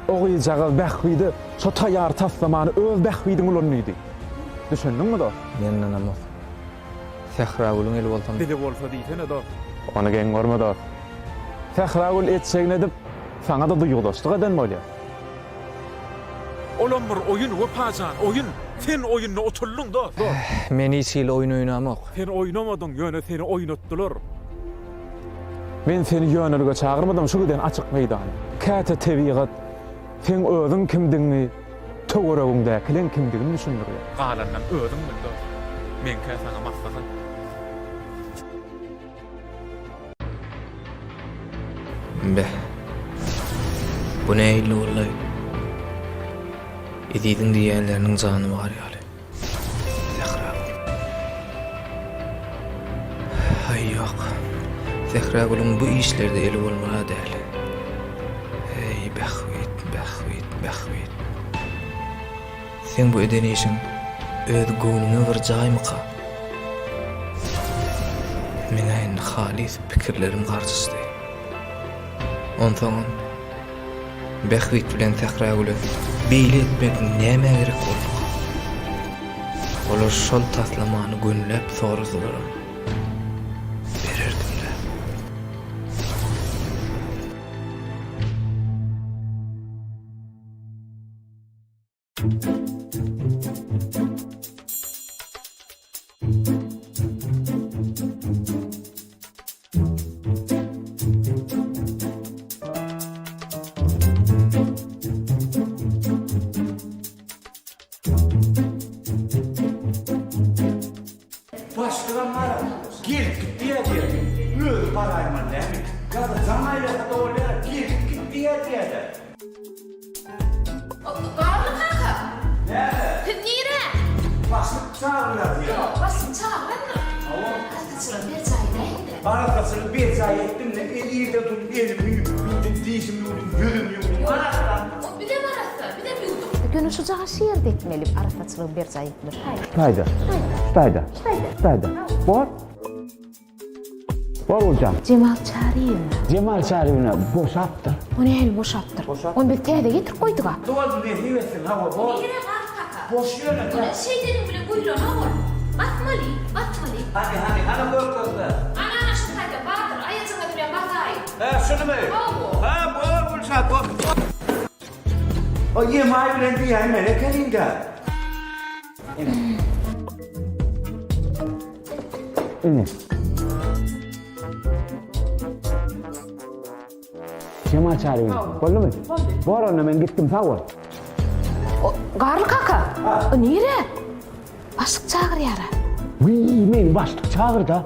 Speaker 9: Oýjagy Bähwit'e şu taýýar taslamany öz Bähwit'iň ulanydy. Düşündiňmi da?
Speaker 8: Men inanamok. Sehragul'un eli bolsam.
Speaker 3: Dili bolsa diýsene da.
Speaker 9: Onu geň görme da. Sehragul etseň edip saňa da duýgulaşdyk eden bolýar.
Speaker 3: Olam bir oyun wepajan, oyun. Sen oyunny oturluň da.
Speaker 8: Men hiç hili oyun oýnamok.
Speaker 3: Sen oýnamadyň, ýöne seni oýnatdylar.
Speaker 9: Men seni ýönelge çagyrmadym şu giden açyk meýdan. Käte tebigat sen özüň kimdiňi, töweregiňdäkileň kimdigini düşündirýär.
Speaker 3: Galandan özüň bildi. Men kä saňa maslahat.
Speaker 8: Beh. Bu näýli bollay? Edidiň diýenleriniň jany bar ýaly. Hay ýok. Sehragul'un bu işlerde eli bolmaga däl. Ey Bähwit. Sen bu eden işin öz göwnüňe bir jaýmyka? Men aýyn halis pikirlerim garşysdy. Ondan Bähwit bilen Sehragul'y beýle etmek näme gerek boldy? Olar şol taslamany gönläp soradylar. Bererdimler.
Speaker 15: Başkanlar gelip git diye. Öz parayman näme? Gaza zamayla dolar gelip git diye.
Speaker 11: Garly kaka.
Speaker 15: Näme?
Speaker 11: Nire?
Speaker 15: Başlyk çağırlar ya.
Speaker 11: Basın çağırma. Arkadaşlar bir çay neydi?
Speaker 15: Barakasını bir çay ettim de eliyle tutup elimi yudum, dişimi yudum.
Speaker 11: O bir de barasa, bir de bir yudum.
Speaker 22: Gönüşücağı şiir etmelip arasaçılığı bir çay etmiş.
Speaker 17: Stayda. Var hocam.
Speaker 22: Cemal çağırayım.
Speaker 17: Cemal çağırayım. Boşaptır.
Speaker 22: O ne el boşaptır? Onu bir teyde getir koydu ga.
Speaker 15: Doğru ne diyorsun hava bol.
Speaker 11: Nire var kaka.
Speaker 15: Boş yöne.
Speaker 11: Ulan şeylerin bile buyruğuna var. Batmali.
Speaker 15: Hani korkuzda.
Speaker 11: Ana şu kayda badır. Ayacına duruyor batayım.
Speaker 15: Şunu mu? Bol şat bol. O yemeği bilen diye melekenin de.
Speaker 17: Cemal çağırıyor. Oldu mu? Bu arada ben gittim sağ ol.
Speaker 22: Garlı kaka. Nere? Başlık çağır yara.
Speaker 17: Men başlık çağır da.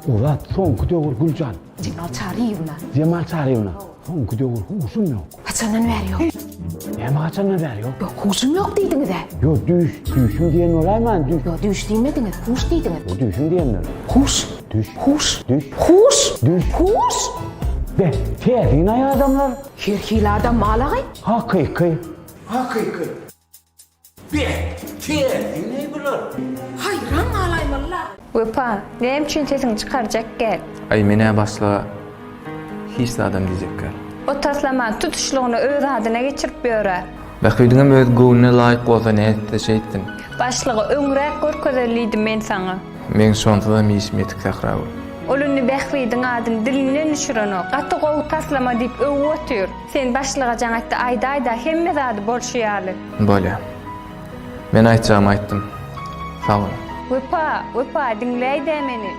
Speaker 17: Ulan son kutuyor Gülcan.
Speaker 22: Cemal çağırıyor buna.
Speaker 17: Cemal çağırıyor buna. Son kutuyor huşum yok.
Speaker 22: Kaçandan veriyor.
Speaker 17: Hem kaçandan veriyor?
Speaker 22: Yok huşum yok deydiniz de.
Speaker 17: Yok düşüm diyen olay mı?
Speaker 22: Yok düş demediniz. Huş deydiniz.
Speaker 17: Yok düşüm diyenler.
Speaker 22: Huş.
Speaker 17: Düş.
Speaker 22: Huş.
Speaker 17: Düş.
Speaker 22: Huş.
Speaker 17: Düş.
Speaker 22: Huş.
Speaker 17: De tehdin ayağı adamlar.
Speaker 22: Hirkilerden malağay.
Speaker 17: Hakiki.
Speaker 15: Hakiki. Tehdin ne bular?
Speaker 22: Hayran alaymallah.
Speaker 20: Wepa, nem üçin sesini çıkaracak gel.
Speaker 7: Ay mene başla hiç de adam diyecek gel.
Speaker 20: O taslama tutuşluğunu öz adına geçirip böre.
Speaker 7: Bakıydığım öz gönlüne layık olsa ne etti şey ettin.
Speaker 20: Başlığı öňrek görkezerliydim men saňa.
Speaker 7: Men şontada mişim etik sakra ol.
Speaker 20: Olunny bählidiň adyn dilinden düşüreni, gaty gowy taslama diýip öwütür. Sen başlyga jaňatda aýda-aýda hemme zady bolşýarly.
Speaker 7: Bolýa. Men aýtjagym aýtdym. Sag ol.
Speaker 20: Wepa, dinleýdi meni.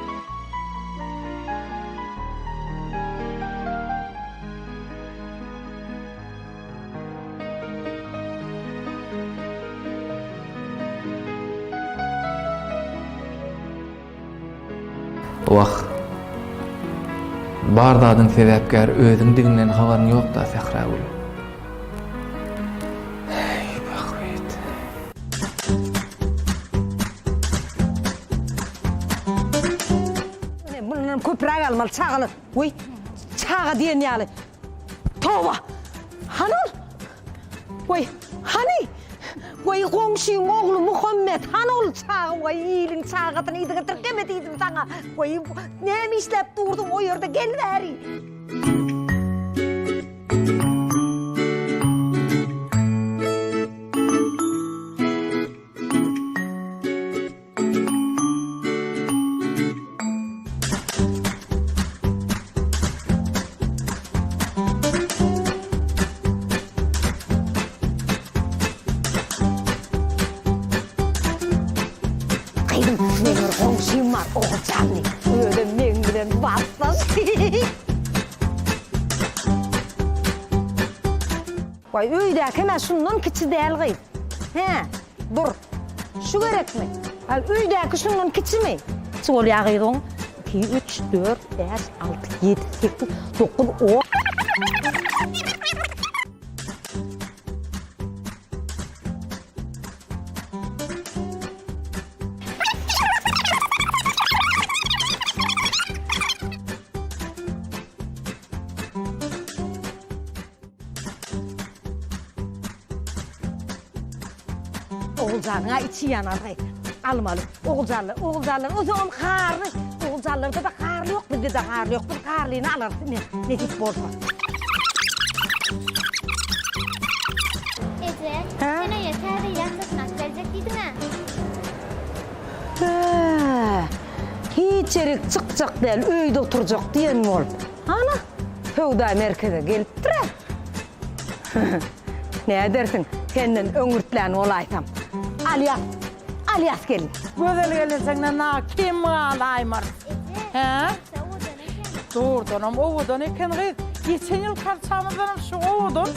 Speaker 7: Waq. Bar dadyn sebäpkär özüň diňden habaryň ýok da Sahra ol.
Speaker 5: Bunun köprek almalı, çağılı. Uy, çağı diyen yalı. Tova! Hanıl? Uy, hani? Uy, komşuyum oğlu Muhammed, hanıl çağı? Uy, iyilin çağıtını iyice getirkemediydim sana. Uy, ne mi işlep durdum o yerde, gel veri. Komşum var, Oğuzcanlı. Öyle mengiden bastas. Vay öydeki hemen şunun kiçi değil gıyım. He, dur. Şu gerek mi? Al öydeki şunun kiçi mi? Sol yağıydın. 2, 3, 4, 5, 6, 7, 8, 9, 10. Oğulcanlığa içi yanar. Almalı. Oğulcanlı. O zaman karlı. Oğulcanlarda da karlı yok. Bizde de karlı yok. Bir karlığını alırsın. Ne tip borç var?
Speaker 13: Ece, sen o yeterli ilaçla sınak verecek değildin ha?
Speaker 5: Hiç çıkacak değil. Öyde oturacak diyen mi oldu? Ana. Hövday merkeze gelip durar. Ne edersin? Kendin öngürtlen olaysam. Alias gelin.
Speaker 14: Güzel gelirsen ne kim ağlaymar? He? Dur donum oğudun eken git. Geçen yıl karşımızdan şu oğudun.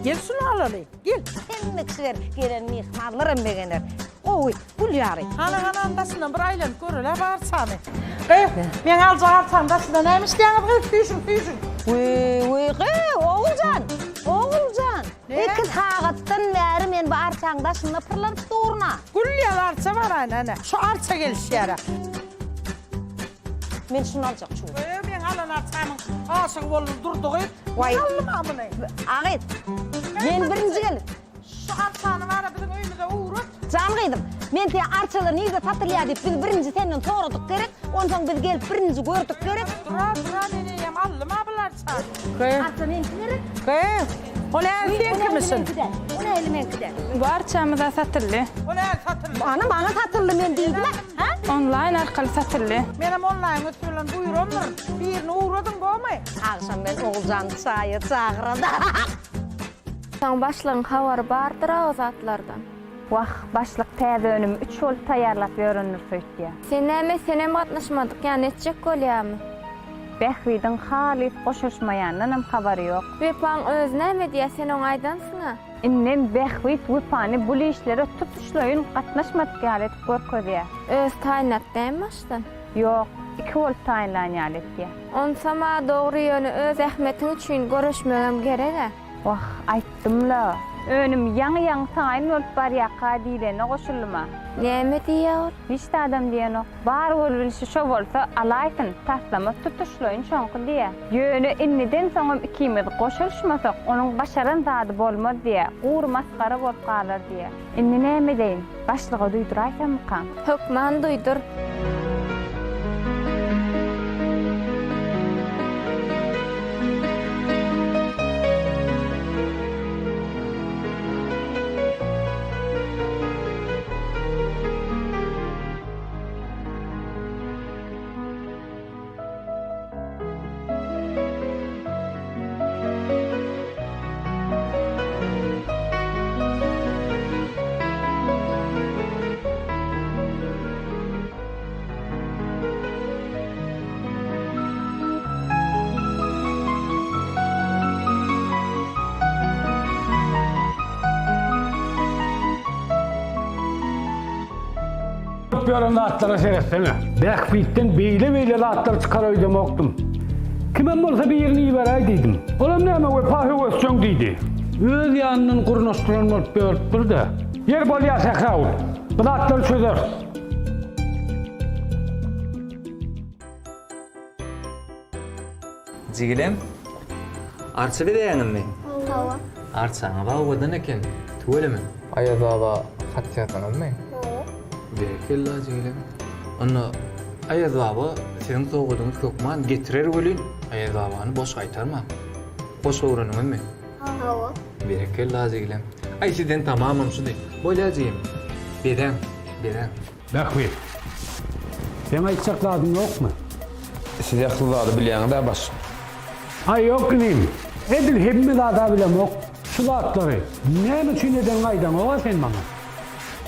Speaker 14: Gel şunu alalım. Gel.
Speaker 5: Hem kişiler gelen mihmanlarım beğenir. Oy, gül yarı.
Speaker 14: Ana andasından bir aylan görüle bağırsana. Ben alacağım andasından neymiş diyanı füyüşün.
Speaker 5: Uy, Oğulcan. İki tağıttın beri men bağırsağında şuna pırlanıp doğruna.
Speaker 14: Gül yalarsa var anne. Şu arsa geliş yere.
Speaker 5: Men şunu alacak şu.
Speaker 14: Ben alan arsamın aşık olur durduk.
Speaker 5: Vay.
Speaker 14: Alım amına.
Speaker 5: Ağit. Men birinci gelin.
Speaker 14: Şu arsanı var ya bizim önümüze uğrut.
Speaker 5: Can kıydım. Men te arçalar neyde tatlıya deyip biz birinci senden toğradık gerek. Ondan sonra biz gelip birinci gördük gerek.
Speaker 14: Dura neneyem alım abiler çağır.
Speaker 5: Arça men giderek.
Speaker 14: O ne sen kimisin?
Speaker 5: O ne elime gider?
Speaker 2: Bu arçamıza satıldı.
Speaker 14: O ne satıldı?
Speaker 5: Bana satıldı men deydi mi?
Speaker 2: Online arkalı satıldı.
Speaker 14: Benim online ötürlen buyur onlar. Birini uğradın bu mu?
Speaker 5: Akşam ben Oğulcan'ı çağırdı.
Speaker 1: Sen başlığın havarı bardır o zatlardan.
Speaker 20: Vah, başlyk täze önüm 3 ol taýýarlap ýörünür söýtdi.
Speaker 1: Sen näme senem gatnaşmadyk ýa netjek bolýarmy?
Speaker 20: Behwidin halis goşuşmayandan habary ýok.
Speaker 1: Wepan öz näme diýe sen oňaýdansyňa?
Speaker 20: Innem Behwid Wepany bu işlere tutuşlaýyn gatnaşmadyk ýalet görkezýär.
Speaker 1: Öz taýinatdanmaşdyn?
Speaker 20: Ýok, 2 volt taýinlanýar etdi.
Speaker 1: Onsama dogry ýöne öz ähmetiň üçin görüşmegem gerek-e.
Speaker 20: Wah, aýtdymla. Önüm ýaňy taýin bolup barýaka diýlene goşulma.
Speaker 1: Näme diýýär?
Speaker 20: Hiç de adam diýen ok. Bar bolýarşy şo bolsa alaýtyn, taslama tutuşlaýyn şoňky diýe. Ýöne inniden soňam ikimiz goşulşmasak, onuň başaran zady bolmaz diýe. Gur maskara bolup galar diýe. Inni näme deýin? Başlyga duýduraýsam kan?
Speaker 1: Hökman duýdur.
Speaker 17: Yarında atlara seyretsen. Behwidden beýle atlar çıkaroy demokdum. Kimem bolsa bir yerini iberay dedim. Olam näme wepahy wesçöň diýdi. Öz ýanynyň gurnaşdyran bolup beripdir-de. Yer bolýar Sähraul. Bu atlar çözer.
Speaker 8: Jigilem. Arça bideýäňmi?
Speaker 13: Hawa.
Speaker 8: Arçaňa bawadan eken. Tuwelemi? Aýa baba hat ýatanmy? Bekella jigilem. Onu Aýaz baba senin soğuduğun kökman getirer bolin. Aýaz babany boş gaýtarma. Boş öwrenýärmi?
Speaker 13: Hawa.
Speaker 8: Bekella jigilem. Ay sizden tamamam şuny. Bolajym. Beden.
Speaker 17: Behwid. Sen aýtjak ýokmy?
Speaker 6: Siz ýaklyzady bilýäňiz baş.
Speaker 17: Ay yok nim. Edil hemme da bilemok. Şulatlary. Näme üçin eden gaýdan oga sen maňa?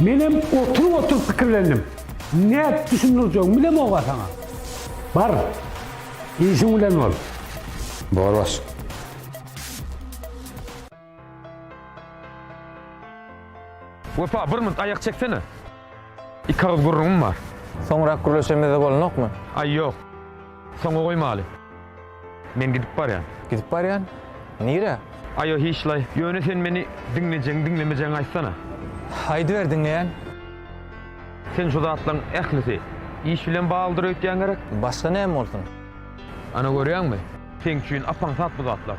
Speaker 17: Menem oturup pikirlendim. Ne düşünürjek bilem oga saňa. Bar. İşin bilen bol.
Speaker 6: Bar baş.
Speaker 9: Wepa bir minut ayak çeksene. İkaz gurrun var.
Speaker 7: Soňra gürleşemede bolanokmy?
Speaker 9: Ay ýok. Soňa goýmaly. Men gidip barýan.
Speaker 7: Gidip barýan? Nire?
Speaker 9: Ayo hiçlay. Ýöne sen meni dinlemejeň aýtsana.
Speaker 7: Haýdy ber dinleýän.
Speaker 9: Sen şu zatlaň ählisi. İş bilen baglydyr öýtýän gerek.
Speaker 7: Başga näme bolsun?
Speaker 9: Ana görýärmi? Sen üçin apaň sat bu zatlar.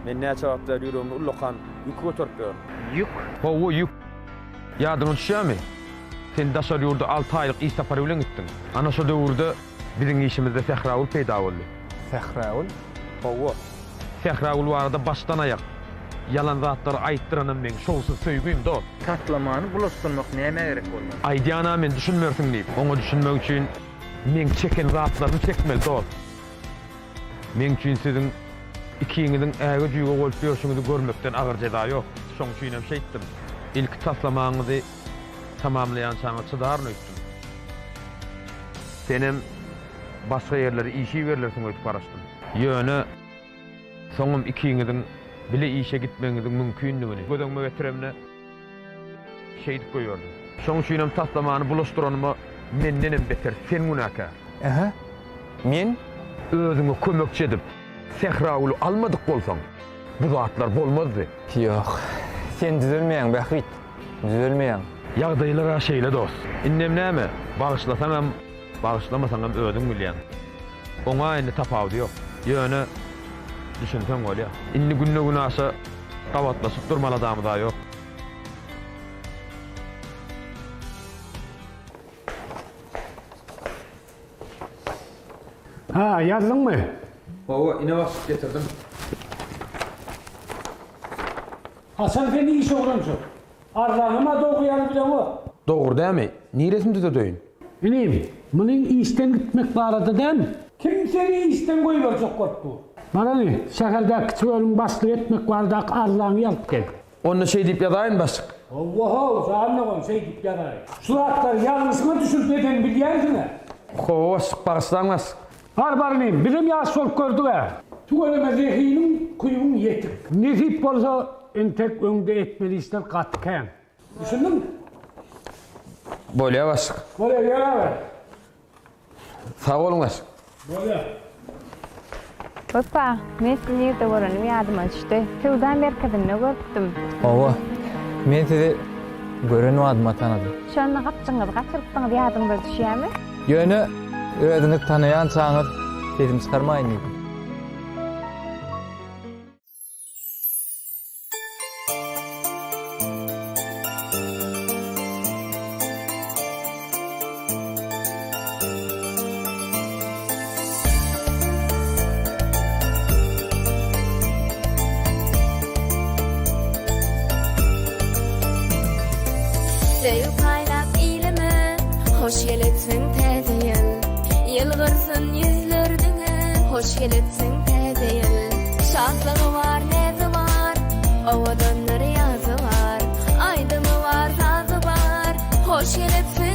Speaker 6: Men näçe wagtlar ýüregimde ullakan ýük götürip ber.
Speaker 9: Yük? Howa yük. Ýadyňa düşýärmi? Sen daşar ýurda 6 aýlyk iş sapary bilen gitdiň. Ana şu döwürde biziň işimizde Sähraul peýda boldy.
Speaker 7: Sähraul?
Speaker 9: Howa. Sähraul barada başdan ayak yalan zatlary aýtdyranam men şowsuz söýgüýüm do.
Speaker 7: Tatlamany bulaşdyrmak näme gerek bolmaly?
Speaker 9: Aýdýana men düşünmersiň diýip, oňa düşünmek üçin men çeken zatlaryny çekmeli do. Men üçin siziň ikiňiziň äge jüýge bolup ýörüşiňizi görmekden agyr jeda ýok. Şoň üçin hem şeýtdim. İlk taslamaňyzy tamamlaýan çaňa çydarny öýtdim. Senem başga ýerlere işi berlersiň öýtüp baraşdym. Ýöne soňum ikiňiziň bile işe gitmeňiziň mümkinligini gödöňme getiremne şeýdip goýýardym. Şoň üçin hem taslamany bulaşdyranymy mendenem beter sen günäkär.
Speaker 7: Aha. Men
Speaker 9: özüňe kömekçi edip Sährauly almadyk bolsaň bu zatlar bolmazdy.
Speaker 7: Ýok. Sen düzelmeýäň Behwid. Düzelmeýäň.
Speaker 9: Ýagdaýlar şeýle dost. Innem näme? Bagyşlasaň hem bagyşlamasaň hem özüň bilýän. Oňa indi tapawdy ýok. Ýöne düşünsen bolýar. Indi günne günasa gawatlaşyp durmaly adamy da ýok.
Speaker 17: Ha, yazdınmı?
Speaker 7: Baba, ine wagt getirdim.
Speaker 17: Hasan sen iş öwrenşi. Arlanyma dogýany bilen o.
Speaker 6: Dogry dämi? Niresini düzedöýün?
Speaker 17: Bilim, munyň işten gitmek barada dämi? Kim seni işten goýberjek bolupdy? Barany, şäherde kiçiň başlyk etmek bardak arlany ýalyp gel.
Speaker 6: Onu şey diýip ýadaýyn başyk.
Speaker 17: Allahu, zahalnagon şey diýip ýadaýyn. Şu atlar ýalňysyma düşüp eden bilýärsiňe.
Speaker 6: Hoş, bagyşlanmaz.
Speaker 17: Barbarınayım, bizim yaş sol gördü be. Tügeleme zehinin kuyuğun yetir. Nesip bolsa entek öňde etmeli işler katken. Düşündün mü?
Speaker 7: Bolya başyk.
Speaker 17: Bolya gel abi.
Speaker 7: Sağ olun başyk.
Speaker 17: Bolya.
Speaker 20: Hoppa, men sizi ýerde göranyp ýadyma düşdi. Tewden beri kadynny görüpdim.
Speaker 8: Owa, men sizi gören adyma tanadym.
Speaker 20: Şonu gaççyňyzy gaçyrypdyňyz ýadyňyza düşýärmi?
Speaker 8: Ýöne özüňiz tanaýan çaňyz sedim çykarmaýyn diýdim.
Speaker 16: Sevip kaynap iyilimi, hoş geletsin täze ýyl. Ýylgyrsyn ýüzlerdine, hoş geletsin täze ýyl. Şadlygy var, näze var, owadanlar ýazy var. Aýdymy var, tazy var, hoş geletsin